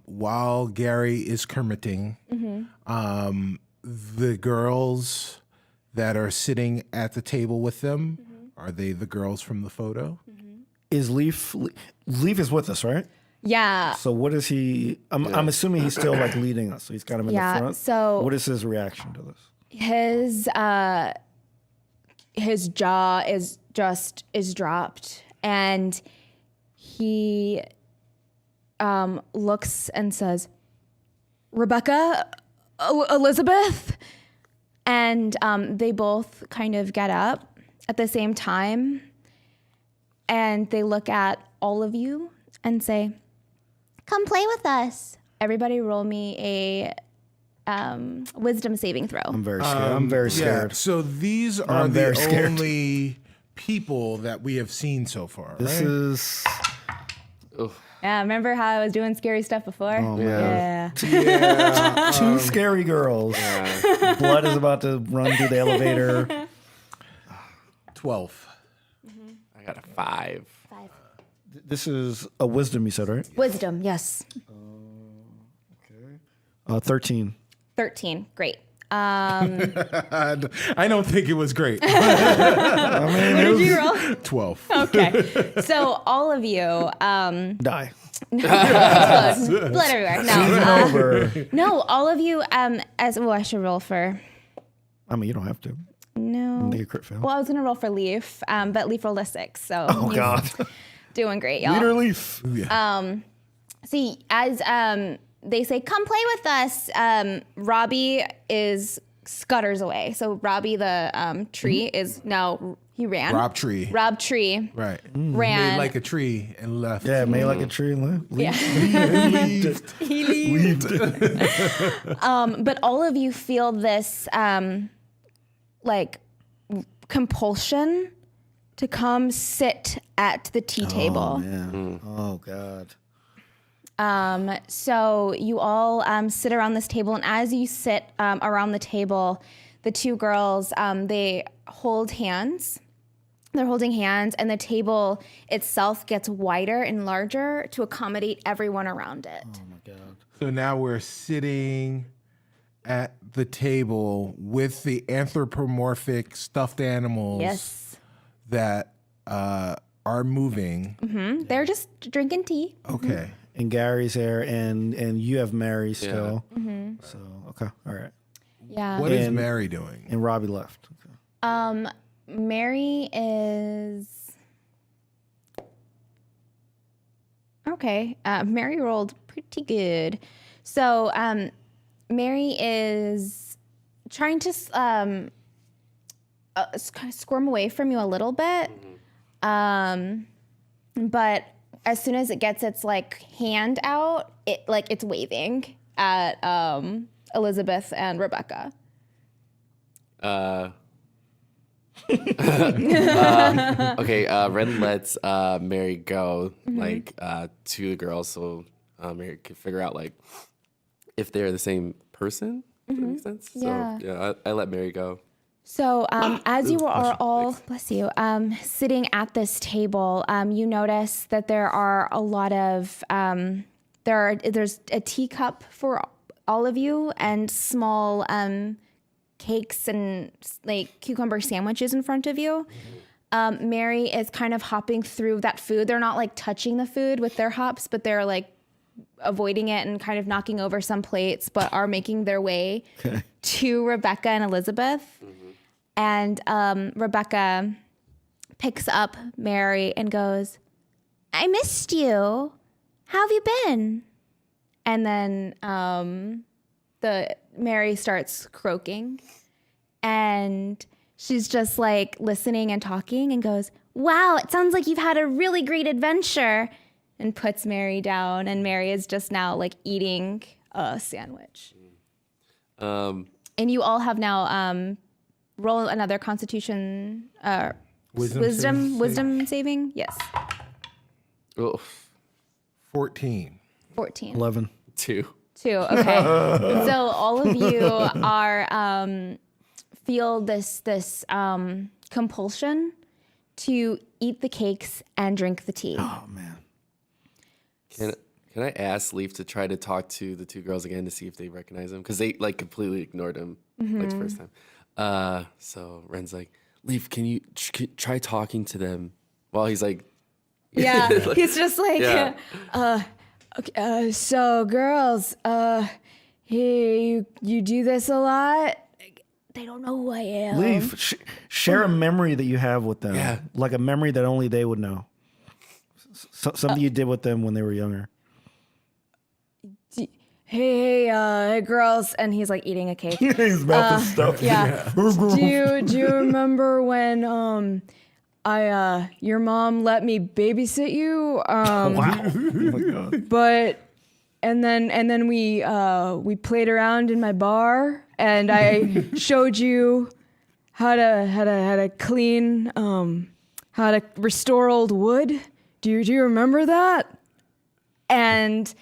C: while Gary is kermiting, the girls that are sitting at the table with them, are they the girls from the photo?
B: Is Leaf is with us, right?
A: Yeah.
B: So what is he? I'm assuming he's still like leading us. So he's got him in the front.
A: So
B: what is his reaction to this?
A: His jaw is dropped, and he looks and says, "Rebecca, Elizabeth," and they both kind of get up at the same time, and they look at all of you and say, "Come play with us." Everybody roll me wisdom saving throw.
B: I'm very scared. I'm very scared.
C: Yeah, so these are
B: I'm very
C: the
B: scared.
C: only people that we have seen so far.
B: This
C: right?
B: is
E: Yeah, remember how I was doing scary stuff before?
B: Oh, man.
E: Yeah.
B: two scary girls. Blood is about to run through the elevator.
C: 12.
D: I got a 5.
B: This is a wisdom, you said, right?
E: Wisdom, yes.
B: 13.
A: 13. Great.
C: I don't think it was great.
A: What did you roll?
C: 12.
A: Okay. So all of you,
B: Die.
A: blood everywhere. No,
B: Over.
A: no, all of you, as well, I should roll for.
B: I mean, you don't have to.
A: No.
B: Make a crit fail.
A: Well, I was gonna roll for Leaf, but Leaf rolled a 6, so
B: Oh,
A: he's
B: God.
A: doing great, y'all.
B: Leader Leaf.
A: See, as they say, come play with us. Robbie scutters away. So Robbie, the tree, is now he ran.
C: Rob Tree.
A: Rob Tree
C: Right.
A: ran.
C: Made like a tree and left.
B: Yeah, made like a tree and left.
A: Yeah.
B: He leaved.
A: But all of you feel this like compulsion to come sit at the tea table.
B: Yeah. Oh, God.
A: So you all sit around this table, and as you sit around the table, the two girls, they hold hands. They're holding hands, and the table itself gets wider and larger to accommodate everyone around it.
B: Oh, my God.
C: So now we're sitting at the table with the anthropomorphic stuffed animals
A: Yes.
C: that are moving.
A: They're just drinking tea.
C: Okay.
B: And Gary's there, and you have Mary still. So, okay. All right.
A: Yeah.
C: What is
B: And-
C: Mary doing?
B: And Robbie left. Okay.
A: Mary is okay. Mary rolled pretty good. So Mary is trying to kind of squirm away from you a little bit, but as soon as it gets its like hand out, it's waving at Elizabeth and Rebecca.
D: Okay, Ren lets Mary go like to the girls so Mary can figure out like if they're the same person. Does that make sense?
A: Yeah.
D: So yeah, I let Mary go.
A: So as you are all, bless you, sitting at this table, you notice that there are a lot of, there's a teacup for all of you and small cakes and like cucumber sandwiches in front of you. Mary is kind of hopping through that food. They're not like touching the food with their hops, but they're like avoiding it and kind of knocking over some plates, but are making their way to Rebecca and Elizabeth. And Rebecca picks up Mary and goes, I missed you. How have you been? And then the Mary starts croaking. And she's just like listening and talking and goes, wow, it sounds like you've had a really great adventure. And puts Mary down. And Mary is just now like eating a sandwich. And you all have now... roll another Constitution, wisdom saving. Yes,
D: Oh,
C: 14.
A: 14.
B: 11.
D: 2.
A: 2. Okay, so all of you are feel this compulsion to eat the cakes and drink the tea.
B: Oh, man.
D: Can I ask Leaf to try to talk to the two girls again to see if they recognize him? Because they like completely ignored him like the first time. So Ren's like, Leaf, can you try talking to them while he's like,
A: Yeah, he's just like,
D: Yeah.
E: Okay, so girls, hey, you do this a lot? They don't know who I am.
B: Leaf, share a memory that you have with them.
D: Yeah.
B: Like a memory that only they would know. Something you did with them when they were younger.
E: Hey, girls, and he's like eating a cake.
B: His mouth is stuffed.
E: Yeah. do you remember when your mom let me babysit you?
B: Wow. Oh, my God.
E: But then we played around in my bar, and I showed you how to clean, how to restore old wood. Do you remember that?
A: And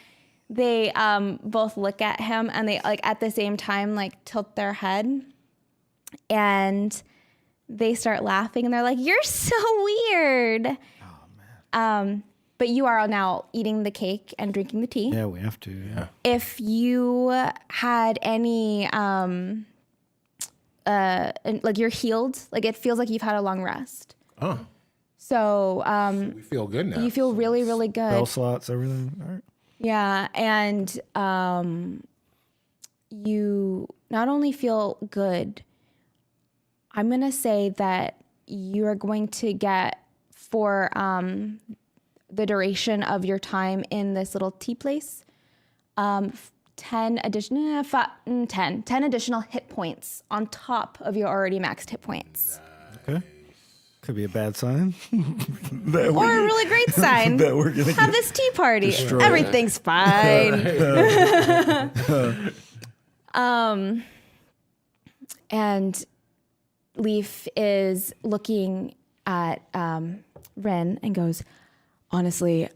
A: they both look at him, and they like at the same time like tilt their head, and they start laughing, and they're like, "You're so weird." Oh man. But you are now eating the cake and drinking the tea.
B: Yeah, we have to. Yeah.
A: If you had any, like you're healed, like it feels like you've had a long rest.
C: Oh,
A: So
C: we feel good now.
A: you feel really, really good.
B: Bell slots, everything. All right.
A: Yeah, and you not only feel good, I'm going to say that you are going to get for the duration of your time in this little tea place, 10 additional hit points on top of your already maxed hit points.
B: Okay. Could be a bad sign.
A: Or a really great sign.
B: that we're gonna
A: Have this tea party.
B: destroyed.
A: Everything's fine. And Leaf is looking at Ren and goes, honestly,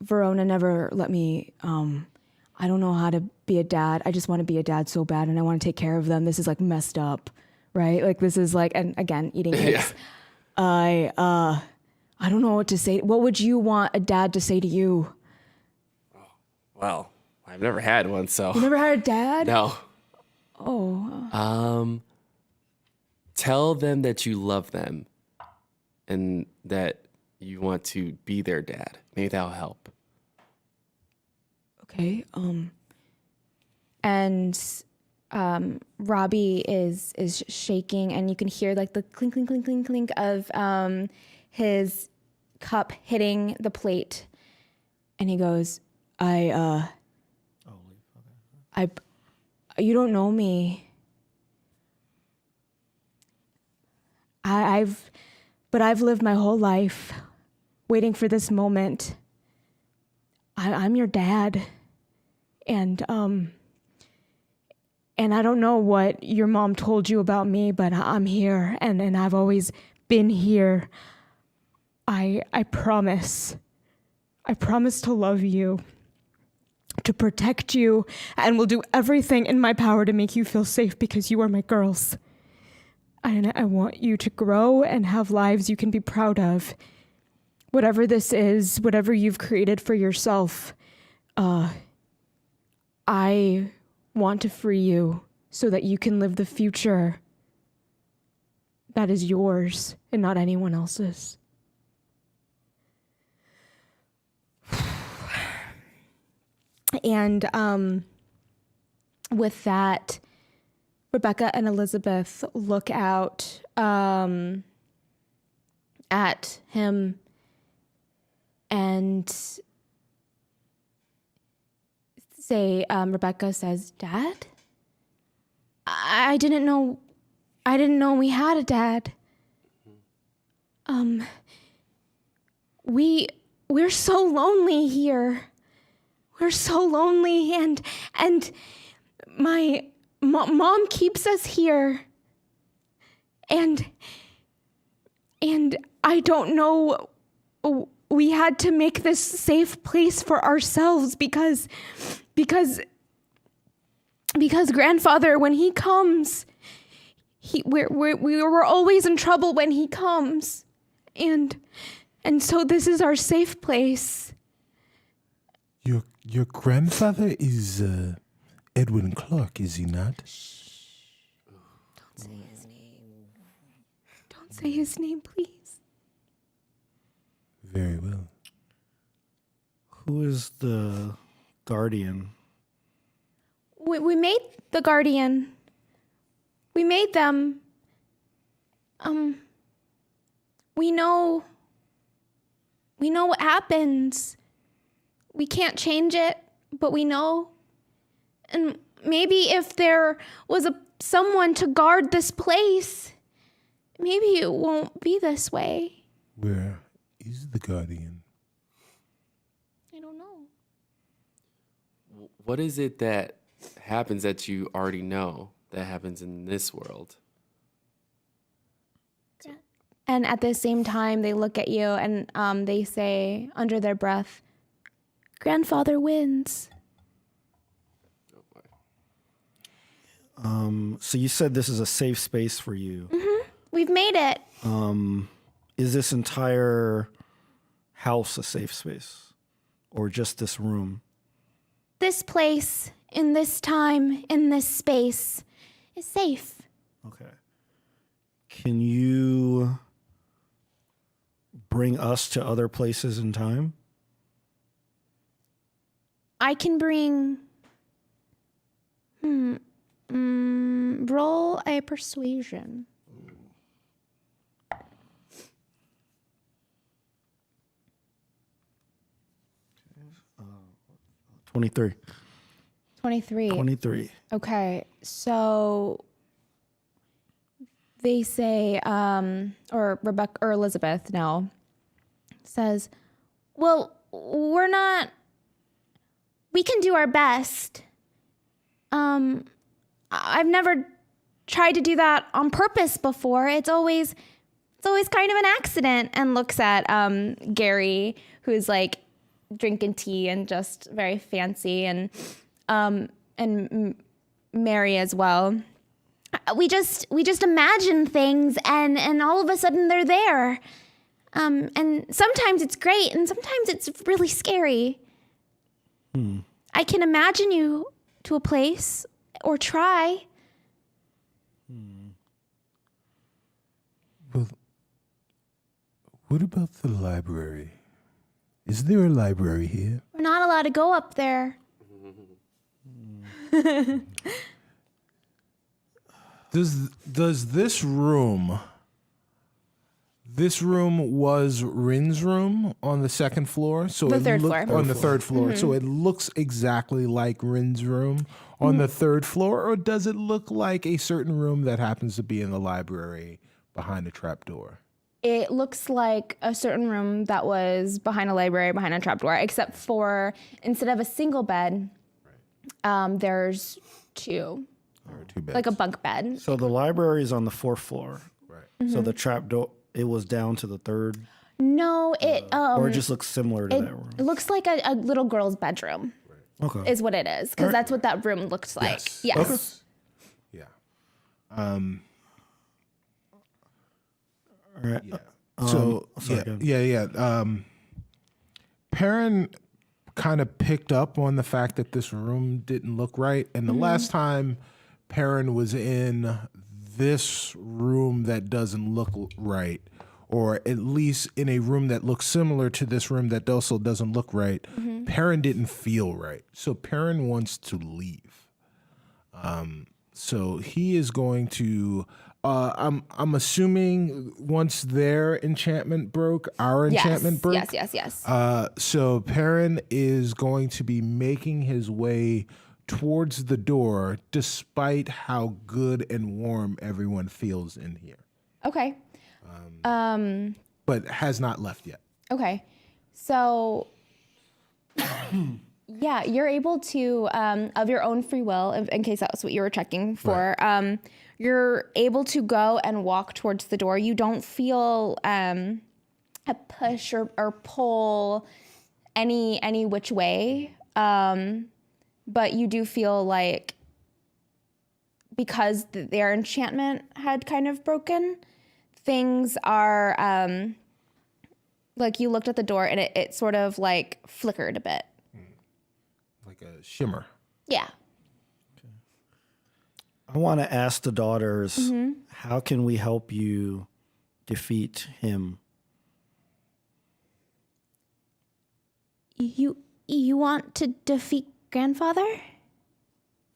A: Verona never let me, I don't know how to be a dad. I just want to be a dad so bad, and I want to take care of them. This is like messed up, right? Like this is like, and again, eating cakes. I don't know what to say. What would you want a dad to say to you?
D: Well, I've never had one, so
E: You never had a dad?
D: no.
E: Oh.
D: Tell them that you love them and that you want to be their dad. Maybe that'll help.
E: Okay.
A: And Robbie is shaking, and you can hear like the clink, clink, clink, clink, clink of his cup hitting the plate. And he goes, you don't know me. I've lived my whole life waiting for this moment. I'm your dad. And I don't know what your mom told you about me, but I'm here, and I've always been here. I promise to love you, to protect you, and will do everything in my power to make you feel safe because you are my girls. And I want you to grow and have lives you can be proud of. Whatever this is, whatever you've created for yourself, I want to free you so that you can live the future that is yours and not anyone else's. And with that, Rebecca and Elizabeth look out at him and say, Rebecca says, "Dad? I didn't know we had a dad. We're so lonely here. We're so lonely, and my mom keeps us here. And I don't know, we had to make this safe place for ourselves because grandfather, when he comes, we're always in trouble when he comes. And so this is our safe place."
C: Your grandfather is Edwin Clark, is he not?
A: Don't say his name.
E: Don't say his name, please.
C: Very well.
B: Who is the guardian?
A: We made the guardian. We made them. We know what happens. We can't change it, but we know. And maybe if there was someone to guard this place, maybe it won't be this way.
C: Where is the guardian?
A: I don't know.
D: what is it that happens that you already know that happens in this world?
A: And at the same time, they look at you and they say under their breath, "Grandfather wins."
B: So you said this is a safe space for you.
A: We've made it.
B: Is this entire house a safe space, or just this room?
A: This place, in this time, in this space, is safe.
B: Okay. Can you bring us to other places in time?
A: I can bring. Roll a persuasion.
B: 23.
A: 23.
B: 23.
A: Okay, so they say, or Rebecca or Elizabeth now says, "Well, we can do our best. I've never tried to do that on purpose before. It's always kind of an accident." And looks at Gary, who's like drinking tea and just very fancy, and Mary as well. We just imagine things, and all of a sudden they're there. And sometimes it's great, and sometimes it's really scary. I can imagine you to a place, or try.
C: Well, what about the library? Is there a library here?
A: We're not allowed to go up there.
C: Does this room? This room was Rin's room on the second floor, so
A: The
C: it
A: third
C: looked
A: floor.
C: on the third floor. So it looks exactly like Rin's room on the third floor, or does it look like a certain room that happens to be in the library behind a trapdoor?
A: It looks like a certain room that was behind a library, behind a trapdoor, except for instead of a single bed, there's two,
C: There are two beds.
A: like a bunk bed.
B: So the library is on the fourth floor.
C: Right.
B: So the trap door, it was down to the third,
A: No,
B: or it just looks similar to that room.
A: it looks like a little girl's bedroom
B: Okay.
A: is what it is, because that's what that room looks like. Yes.
C: Yeah.
B: All right.
C: So
B: sorry, go ahead.
C: yeah. Perrin kind of picked up on the fact that this room didn't look right, and the last time Perrin was in this room that doesn't look right, or at least in a room that looks similar to this room that also doesn't look right, Perrin didn't feel right. So Perrin wants to leave. So he is going to. I'm assuming once their enchantment broke, our enchantment broke.
A: Yes.
C: So Perrin is going to be making his way towards the door, despite how good and warm everyone feels in here.
A: Okay.
C: But has not left yet.
A: Okay. So, yeah, you're able to, of your own free will, in case that was what you were checking for, you're able to go and walk towards the door. You don't feel a push or pull any which way, but you do feel like because their enchantment had kind of broken, things are like you looked at the door and it sort of like flickered a bit.
C: Like a shimmer.
A: Yeah.
B: I want to ask the daughters, how can we help you defeat him?
A: You want to defeat grandfather?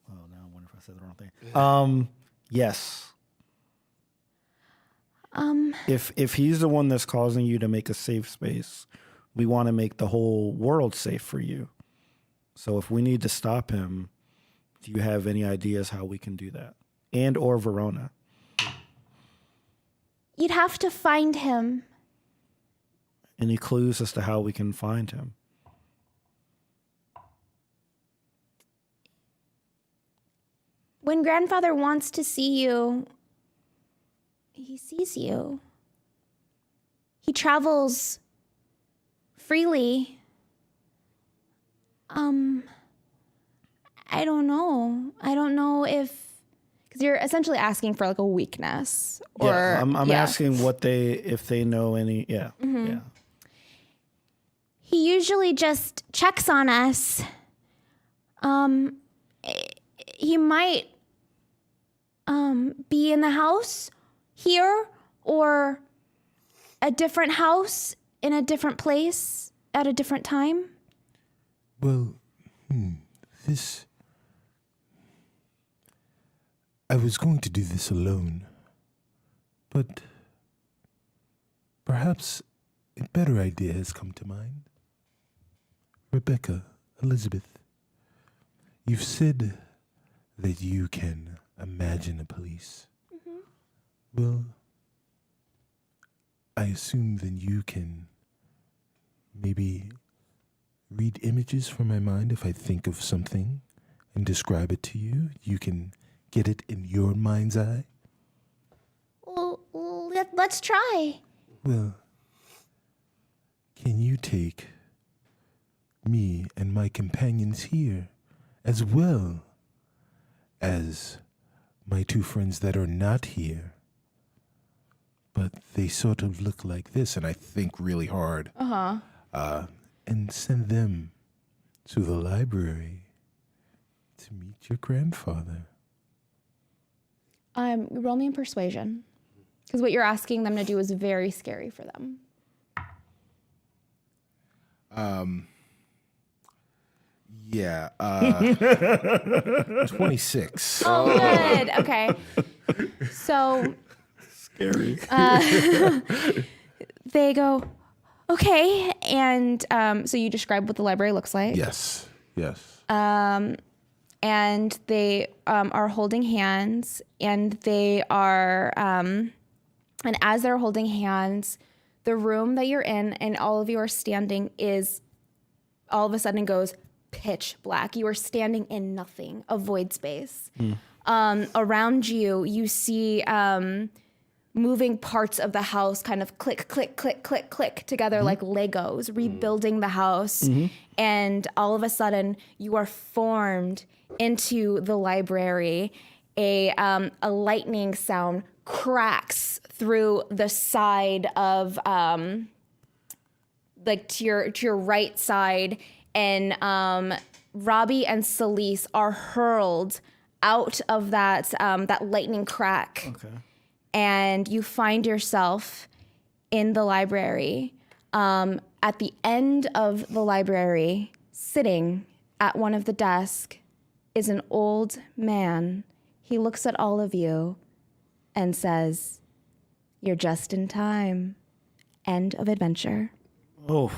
B: Oh, now I wonder if I said the wrong thing. Yes. If he's the one that's causing you to make a safe space, we want to make the whole world safe for you. So if we need to stop him, do you have any ideas how we can do that? And or Verona?
A: You'd have to find him.
B: Any clues as to how we can find him?
A: when grandfather wants to see you, he sees you. He travels freely. I don't know. I don't know if, because you're essentially asking for like a weakness. Or,
B: Yeah, I'm asking if they know any. Yeah, yeah.
A: He usually just checks on us. He might be in the house here or a different house in a different place at a different time.
C: Well, I was going to do this alone, but perhaps a better idea has come to mind. Rebecca, Elizabeth, you've said that you can imagine a police. Well, I assume then you can maybe read images from my mind. If I think of something and describe it to you, you can get it in your mind's eye.
A: Well, let's try.
C: Well, can you take me and my companions here, as well as my two friends that are not here, but they sort of look like this, and I think really hard, and send them to the library to meet your grandfather?
A: Roll me in persuasion. Because what you're asking them to do is very scary for them.
C: Yeah, 26.
A: Oh, good. Okay. So
B: Scary.
A: they go, okay. And so you describe what the library looks like.
C: Yes.
A: And they are holding hands, and they are, and as they're holding hands, the room that you're in and all of you are standing is all of a sudden goes pitch black. You are standing in nothing, a void space. Around you, you see moving parts of the house kind of click, click, click, click, click together like Legos, rebuilding the house. And all of a sudden, you are formed into the library. A lightning sound cracks through the side of like to your right side, and Robbie and Celise are hurled out of that lightning crack.
B: Okay.
A: And you find yourself in the library. At the end of the library, sitting at one of the desks, is an old man. He looks at all of you and says, "You're just in time. End of adventure."
B: Oh.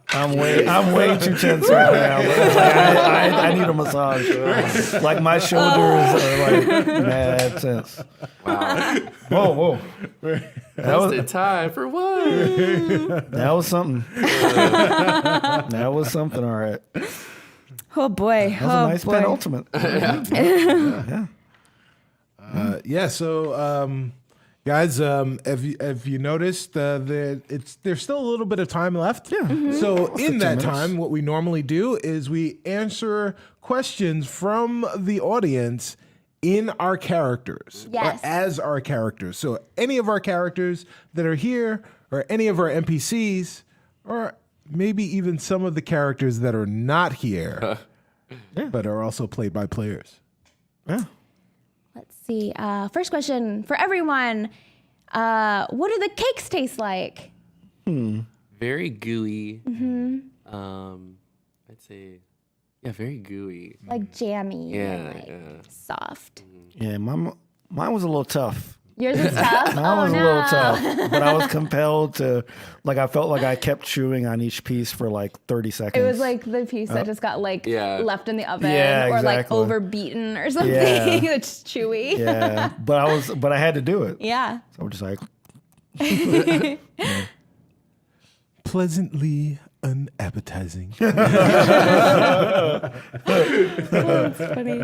B: I'm way too tense right now. I need a massage. Like my shoulders are like mad tense.
D: Wow.
B: Whoa.
D: Just in time for what?
B: That was something. That was something, all right. That
E: Oh boy.
B: was a nice penultimate.
C: So guys, have you noticed there's still a little bit of time left? Yeah. So in that time, what we normally do is we answer questions from the audience in our characters.
A: Yes.
C: Or as our characters. So any of our characters that are here, or any of our NPCs, or maybe even some of the characters that are not here, but are also played by players.
B: Yeah.
A: Let's see. First question for everyone. What do the cakes taste like?
D: Very gooey. I'd say, yeah, very gooey.
A: Like jammy.
D: Yeah,
A: Like
D: yeah.
A: soft.
B: Yeah, mine was a little tough.
A: Yours is tough?
B: Mine was a little tough, but I was compelled to, like, I felt like I kept chewing on each piece for like 30 seconds.
A: It was like the piece that just got like
D: Yeah.
A: left in the oven
B: Yeah,
A: or like
B: exactly.
A: overbeaten or something.
B: Yeah.
A: It's chewy.
B: Yeah, but I had to do it.
A: Yeah.
B: So I'm just like,
C: Pleasantly unappetizing.
A: That's funny.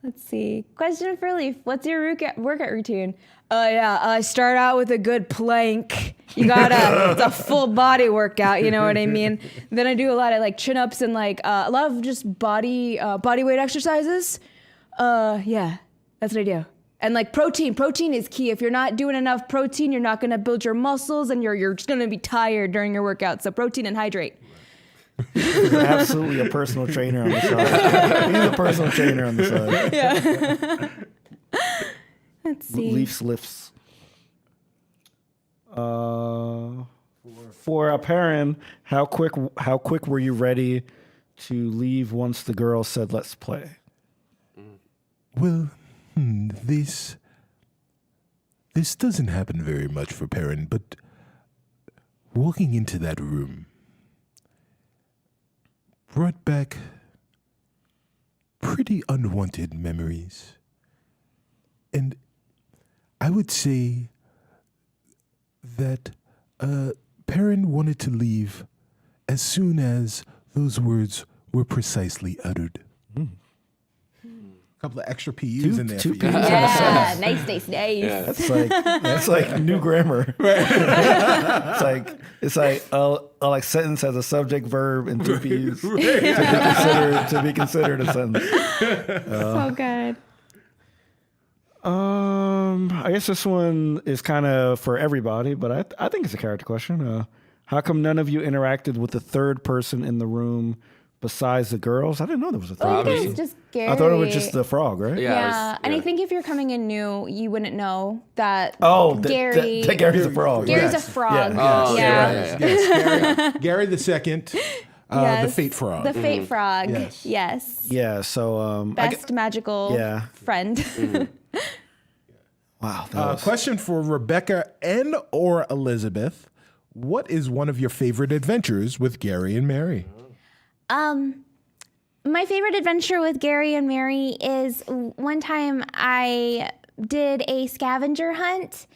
A: Let's see. Question for Leaf. What's your workout routine?
E: I start out with a good plank. It's a full body workout, you know what I mean? Then I do a lot of like chin-ups and like a lot of just body weight exercises. Yeah, that's what I do. And like protein is key. If you're not doing enough protein, you're not gonna build your muscles and you're just gonna be tired during your workout. So protein and hydrate.
B: Absolutely a personal trainer on the side. He's a personal trainer on the side.
A: Yeah. Let's see.
B: Leafs lifts. For Perrin, how quick were you ready to leave once the girl said let's play?
C: Well, this doesn't happen very much for Perrin, but walking into that room brought back pretty unwanted memories. And I would say that Perrin wanted to leave as soon as those words were precisely uttered. A couple of extra P's in there.
B: Two
C: for you.
B: P's.
A: Yeah, nice.
D: Yeah.
B: That's like new grammar. It's like a sentence has a subject, verb, and two P's to be considered a sentence.
A: So good.
B: I guess this one is kind of for everybody, but I think it's a character question. How come none of you interacted with the third person in the room besides the girls? I didn't know there was a third
A: I think
B: person.
A: it's just Gary.
B: I thought it was just the frog, right?
A: Yeah, and I think if you're coming in new, you wouldn't know that.
B: Gary. Gary's a frog.
A: Gary's
C: Yes.
A: a frog.
D: Oh,
A: yeah.
C: Yes, Gary the second,
A: Yes.
C: the fate frog.
A: The fate frog.
C: Yes.
A: Yes.
B: Yeah. So
A: Best magical friend.
B: wow. That was,
C: Question for Rebecca and or Elizabeth. What is one of your favorite adventures with Gary and Mary?
A: My favorite adventure with Gary and Mary is one time I did a scavenger hunt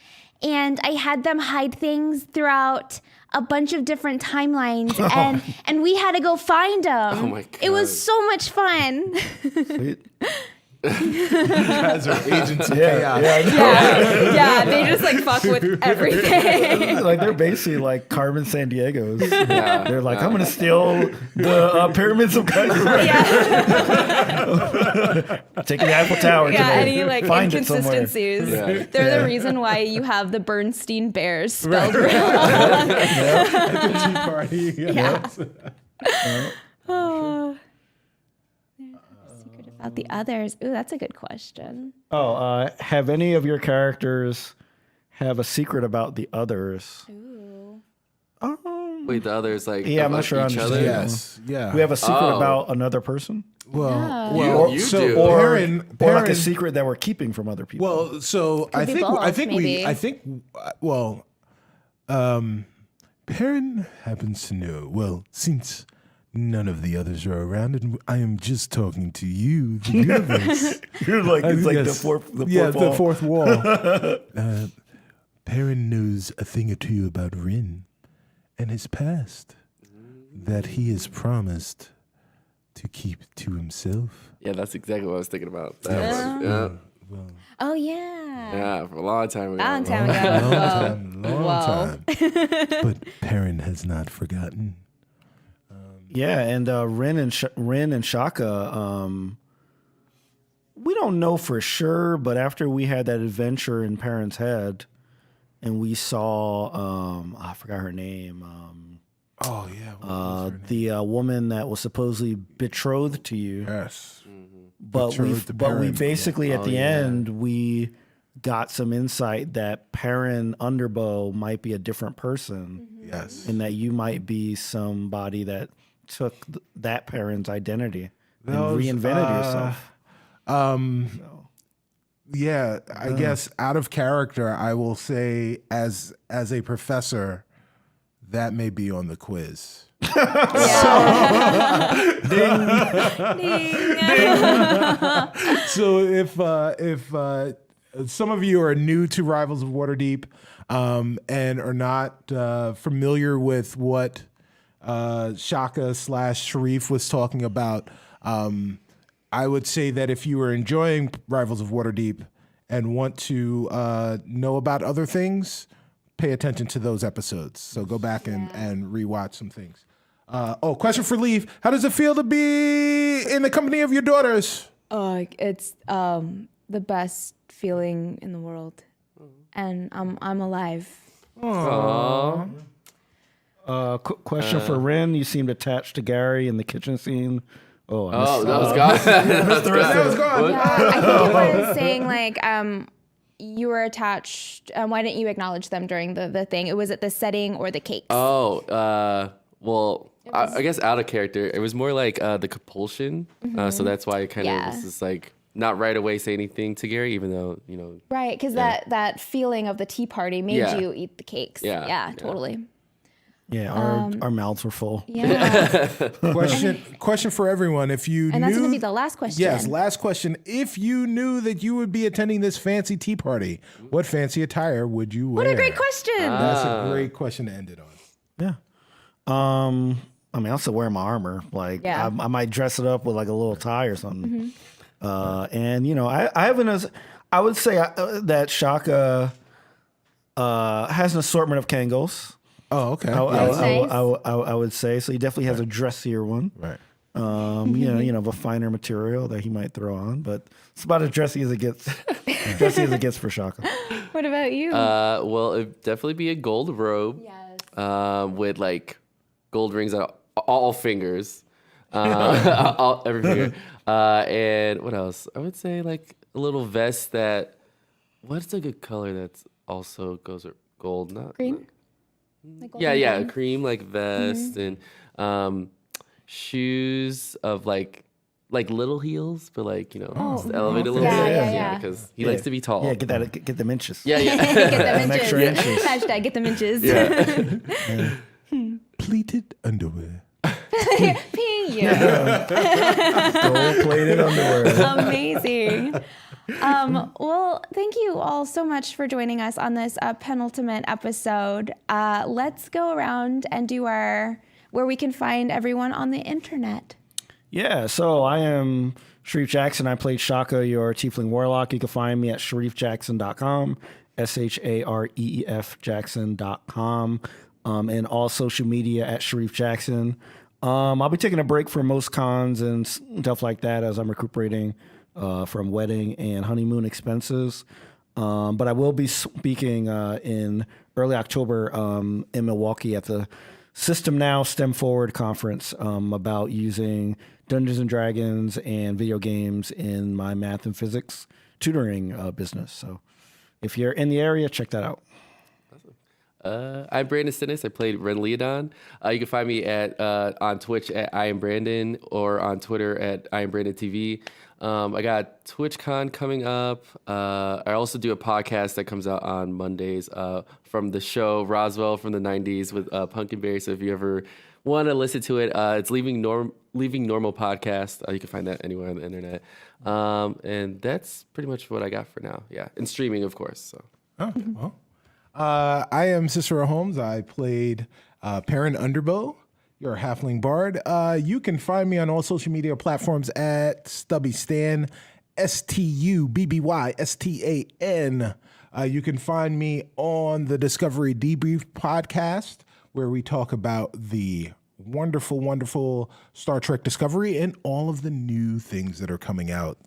A: and I had them hide things throughout a bunch of different timelines and we had to go find them.
D: Oh my God.
A: It was so much fun.
B: sweet.
C: You guys are agents of chaos.
A: Yeah, they just like fuck with everything.
B: Like they're basically like Carmen San Diego's. They're like, I'm gonna steal the pyramids of Giza. Taking the Eiffel Tower.
A: Yeah,
B: today.
A: any like
B: Find it somewhere.
A: inconsistencies.
D: Yeah.
A: They're the reason why you have the Bernstein Bears spelled wrong.
C: At the tea party. Yes.
A: Oh. Secret about the others. Ooh, that's a good question.
B: Have any of your characters have a secret about the others?
A: Ooh.
D: Wait, the others like
B: Yeah, I'm not
D: about
B: sure I
D: each other.
B: understand.
C: Yes. Yeah.
B: We have a secret about another person?
D: You do.
B: Or
C: Perrin,
B: like a secret that we're keeping from other people.
C: Well, so I
A: be
C: think
A: both, maybe.
C: Perrin happens to know. Well, since none of the others are around, and I am just talking to you, the universe.
B: You're like, it's like
C: Yes.
B: the fourth wall.
C: The fourth wall. Perrin knows a thing or two about Rin and his past that he has promised to keep to himself.
D: Yeah, that's exactly what I was thinking about. That one. Yeah.
C: Well,
A: Oh yeah.
D: Yeah, for a long time ago.
A: Long time ago.
C: long time. But Perrin has not forgotten.
B: Yeah, and Rin and Shaka, we don't know for sure, but after we had that adventure in Perrin's head, and we saw, I forgot her name,
C: Oh yeah. What was her name?
B: the woman that was supposedly betrothed to you.
C: Yes.
B: But we
C: Betrothed to Perrin.
B: basically at the end we got some insight that Perrin Underbow might be a different person,
C: Yes.
B: and that you might be somebody that took that Perrin's identity and
C: Those,
B: reinvented yourself.
C: Yeah, I guess out of character, I will say as a professor, that may be on the quiz. So if some of you are new to Rivals of Waterdeep and are not familiar with what Shaka / Shareef was talking about. I would say that if you are enjoying Rivals of Waterdeep and want to know about other things, pay attention to those episodes. So go back and rewatch some things. Question for Leaf. How does it feel to be in the company of your daughters?
E: It's the best feeling in the world, and I'm alive.
D: Aww.
B: Question for Rin. You seemed attached to Gary in the kitchen scene. Oh, I missed,
D: That was gone.
C: That was gone.
A: Yeah, I think it was saying like you were attached. Why didn't you acknowledge them during the thing? It was at the setting or the cakes.
D: Well, I guess out of character. It was more like the compulsion. So that's why it kind of was just like not right away say anything to Gary, even though,
A: Right, because that feeling of the tea party made you eat the cakes.
D: Yeah.
A: Totally.
B: Yeah, our mouths were full.
A: Yeah.
C: Question for everyone. If you
A: And
C: knew,
A: that's going to be the last question.
C: Yes, last question. If you knew that you would be attending this fancy tea party, what fancy attire would you wear?
A: What a great question.
C: That's a great question to end it on.
B: Yeah. I mean, I'll still wear my armor. Like, I might dress it up with like a little tie or something. And I haven't. I would say that Shaka has an assortment of Kangos.
C: Oh, okay.
B: I would say so. He definitely has a dressier one.
C: Right.
B: Of a finer material that he might throw on, but it's about as dressy as it gets. Dressy as it gets for Shaka.
A: What about you?
D: Well, it'd definitely be a gold robe.
A: Yes.
D: With like gold rings on all fingers, every finger. And what else? I would say like a little vest that. What's a good color that's also goes with gold? Not
A: Green? Like
D: a cream like vest and shoes of like little heels, but like just elevate a little bit.
A: Yeah.
D: Because he likes to be tall.
B: Yeah, get them inches.
D: Yeah.
A: Get them inches.
B: Extra inches.
A: Hashtag get them inches.
C: Pleated underwear.
B: Gold-plated underwear.
A: Amazing. Well, thank you all so much for joining us on this penultimate episode. Let's go around and do where we can find everyone on the internet.
B: Yeah, so I am Shareef Jackson. I played Shaka, your Tiefling Warlock. You can find me at shareefjackson.com, ShareefJackson.com, and all social media at Shareef Jackson. I'll be taking a break from most cons and stuff like that as I'm recuperating from wedding and honeymoon expenses. But I will be speaking in early October in Milwaukee at the System Now STEM Forward conference about using Dungeons and Dragons and video games in my math and physics tutoring business. So if you're in the area, check that out.
D: I'm Brandon Stennis. I played Ren Leodon. You can find me on Twitch at I am Brandon or on Twitter at I am Brandon TV. I got TwitchCon coming up. I also do a podcast that comes out on Mondays from the show Roswell from the 90s with Pumpkinberry. So if you ever want to listen to it, it's Leaving Normal podcast. You can find that anywhere on the internet. And that's pretty much what I got for now. Yeah, and streaming, of course. So.
C: Oh, well. I am Cicero Holmes. I played Perrin Underbow, your halfling bard. You can find me on all social media platforms at StubbyStan, StubbyStan. You can find me on the Discovery Debrief podcast, where we talk about the wonderful, wonderful Star Trek Discovery and all of the new things that are coming out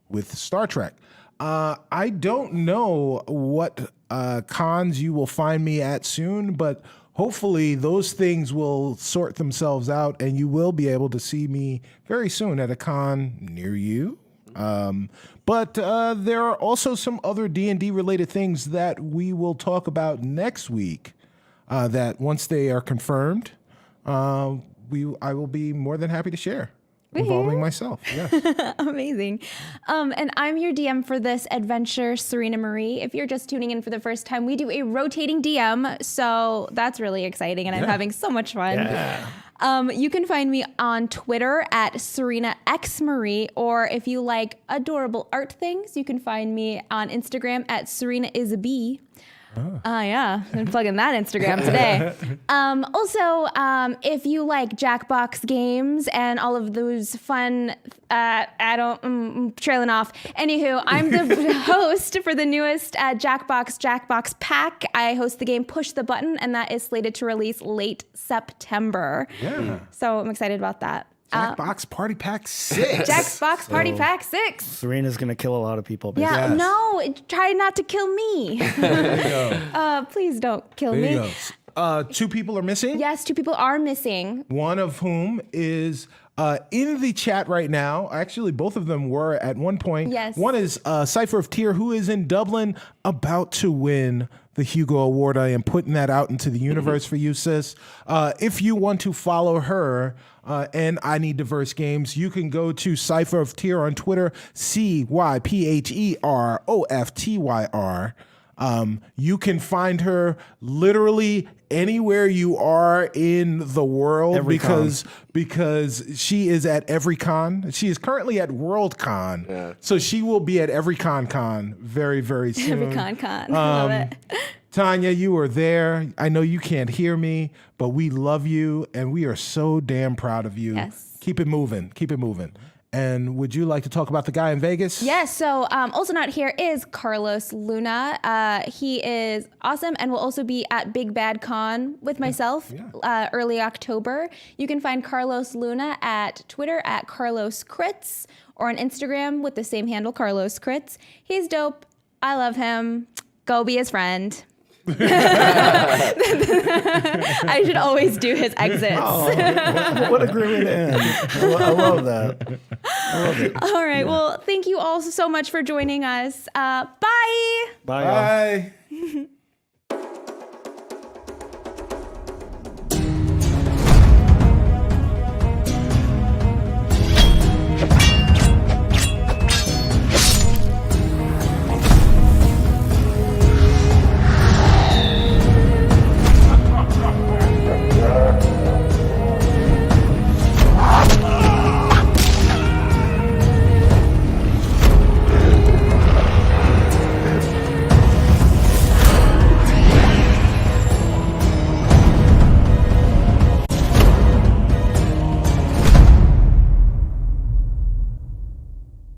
C: with Star Trek. I don't know what cons you will find me at soon, but hopefully those things will sort themselves out and you will be able to see me very soon at a con near you. But there are also some other D&D related things that we will talk about next week that once they are confirmed, I will be more than happy to share. Involving myself, yes.
A: Amazing. And I'm your DM for this adventure, Surena Marie. If you're just tuning in for the first time, we do a rotating DM, so that's really exciting, and I'm having so much fun.
B: Yeah.
A: You can find me on Twitter at SerenaXMarie, or if you like adorable art things, you can find me on Instagram at SerenaIsAbee. Yeah, I'm plugging that Instagram today. Also, if you like Jackbox games and all of those fun, trailing off. Anywho, I'm the host for the newest Jackbox pack. I host the game Push the Button, and that is slated to release late September.
C: Yeah.
A: So I'm excited about that.
C: Jackbox Party Pack 6.
A: Jackbox Party Pack 6.
B: Serena's gonna kill a lot of people.
A: Yeah,
C: Yes.
A: no, try not to kill me. Please don't kill
C: There
A: me.
C: you go. 2 people are missing.
A: Yes, 2 people are missing.
C: One of whom is in the chat right now. Actually, both of them were at one point.
A: Yes.
C: One is Cipher of Tyr, who is in Dublin, about to win the Hugo Award. I am putting that out into the universe for you, sis. If you want to follow her and I Need Diverse Games, you can go to Cipher of Tyr on Twitter, CYPHEROFTYR. You can find her literally anywhere you are in the world because she is at every con. She is currently at Worldcon, so she will be at every con very, very soon.
A: Every con. Love it.
C: Tanya, you are there. I know you can't hear me, but we love you and we are so damn proud of you.
A: Yes.
C: Keep it moving. And would you like to talk about the guy in Vegas?
A: Yes, so also not here is Carlos Luna. He is awesome and will also be at Big Bad Con with myself early October. You can find Carlos Luna at Twitter at Carlos Crits or on Instagram with the same handle, Carlos Crits. He's dope. I love him. Go be his friend. I should always do his exits.
B: What a great way to end. I love that. I love it.
A: All right. Well, thank you all so much for joining us. Bye.
B: Bye. Y'all.
C: Bye.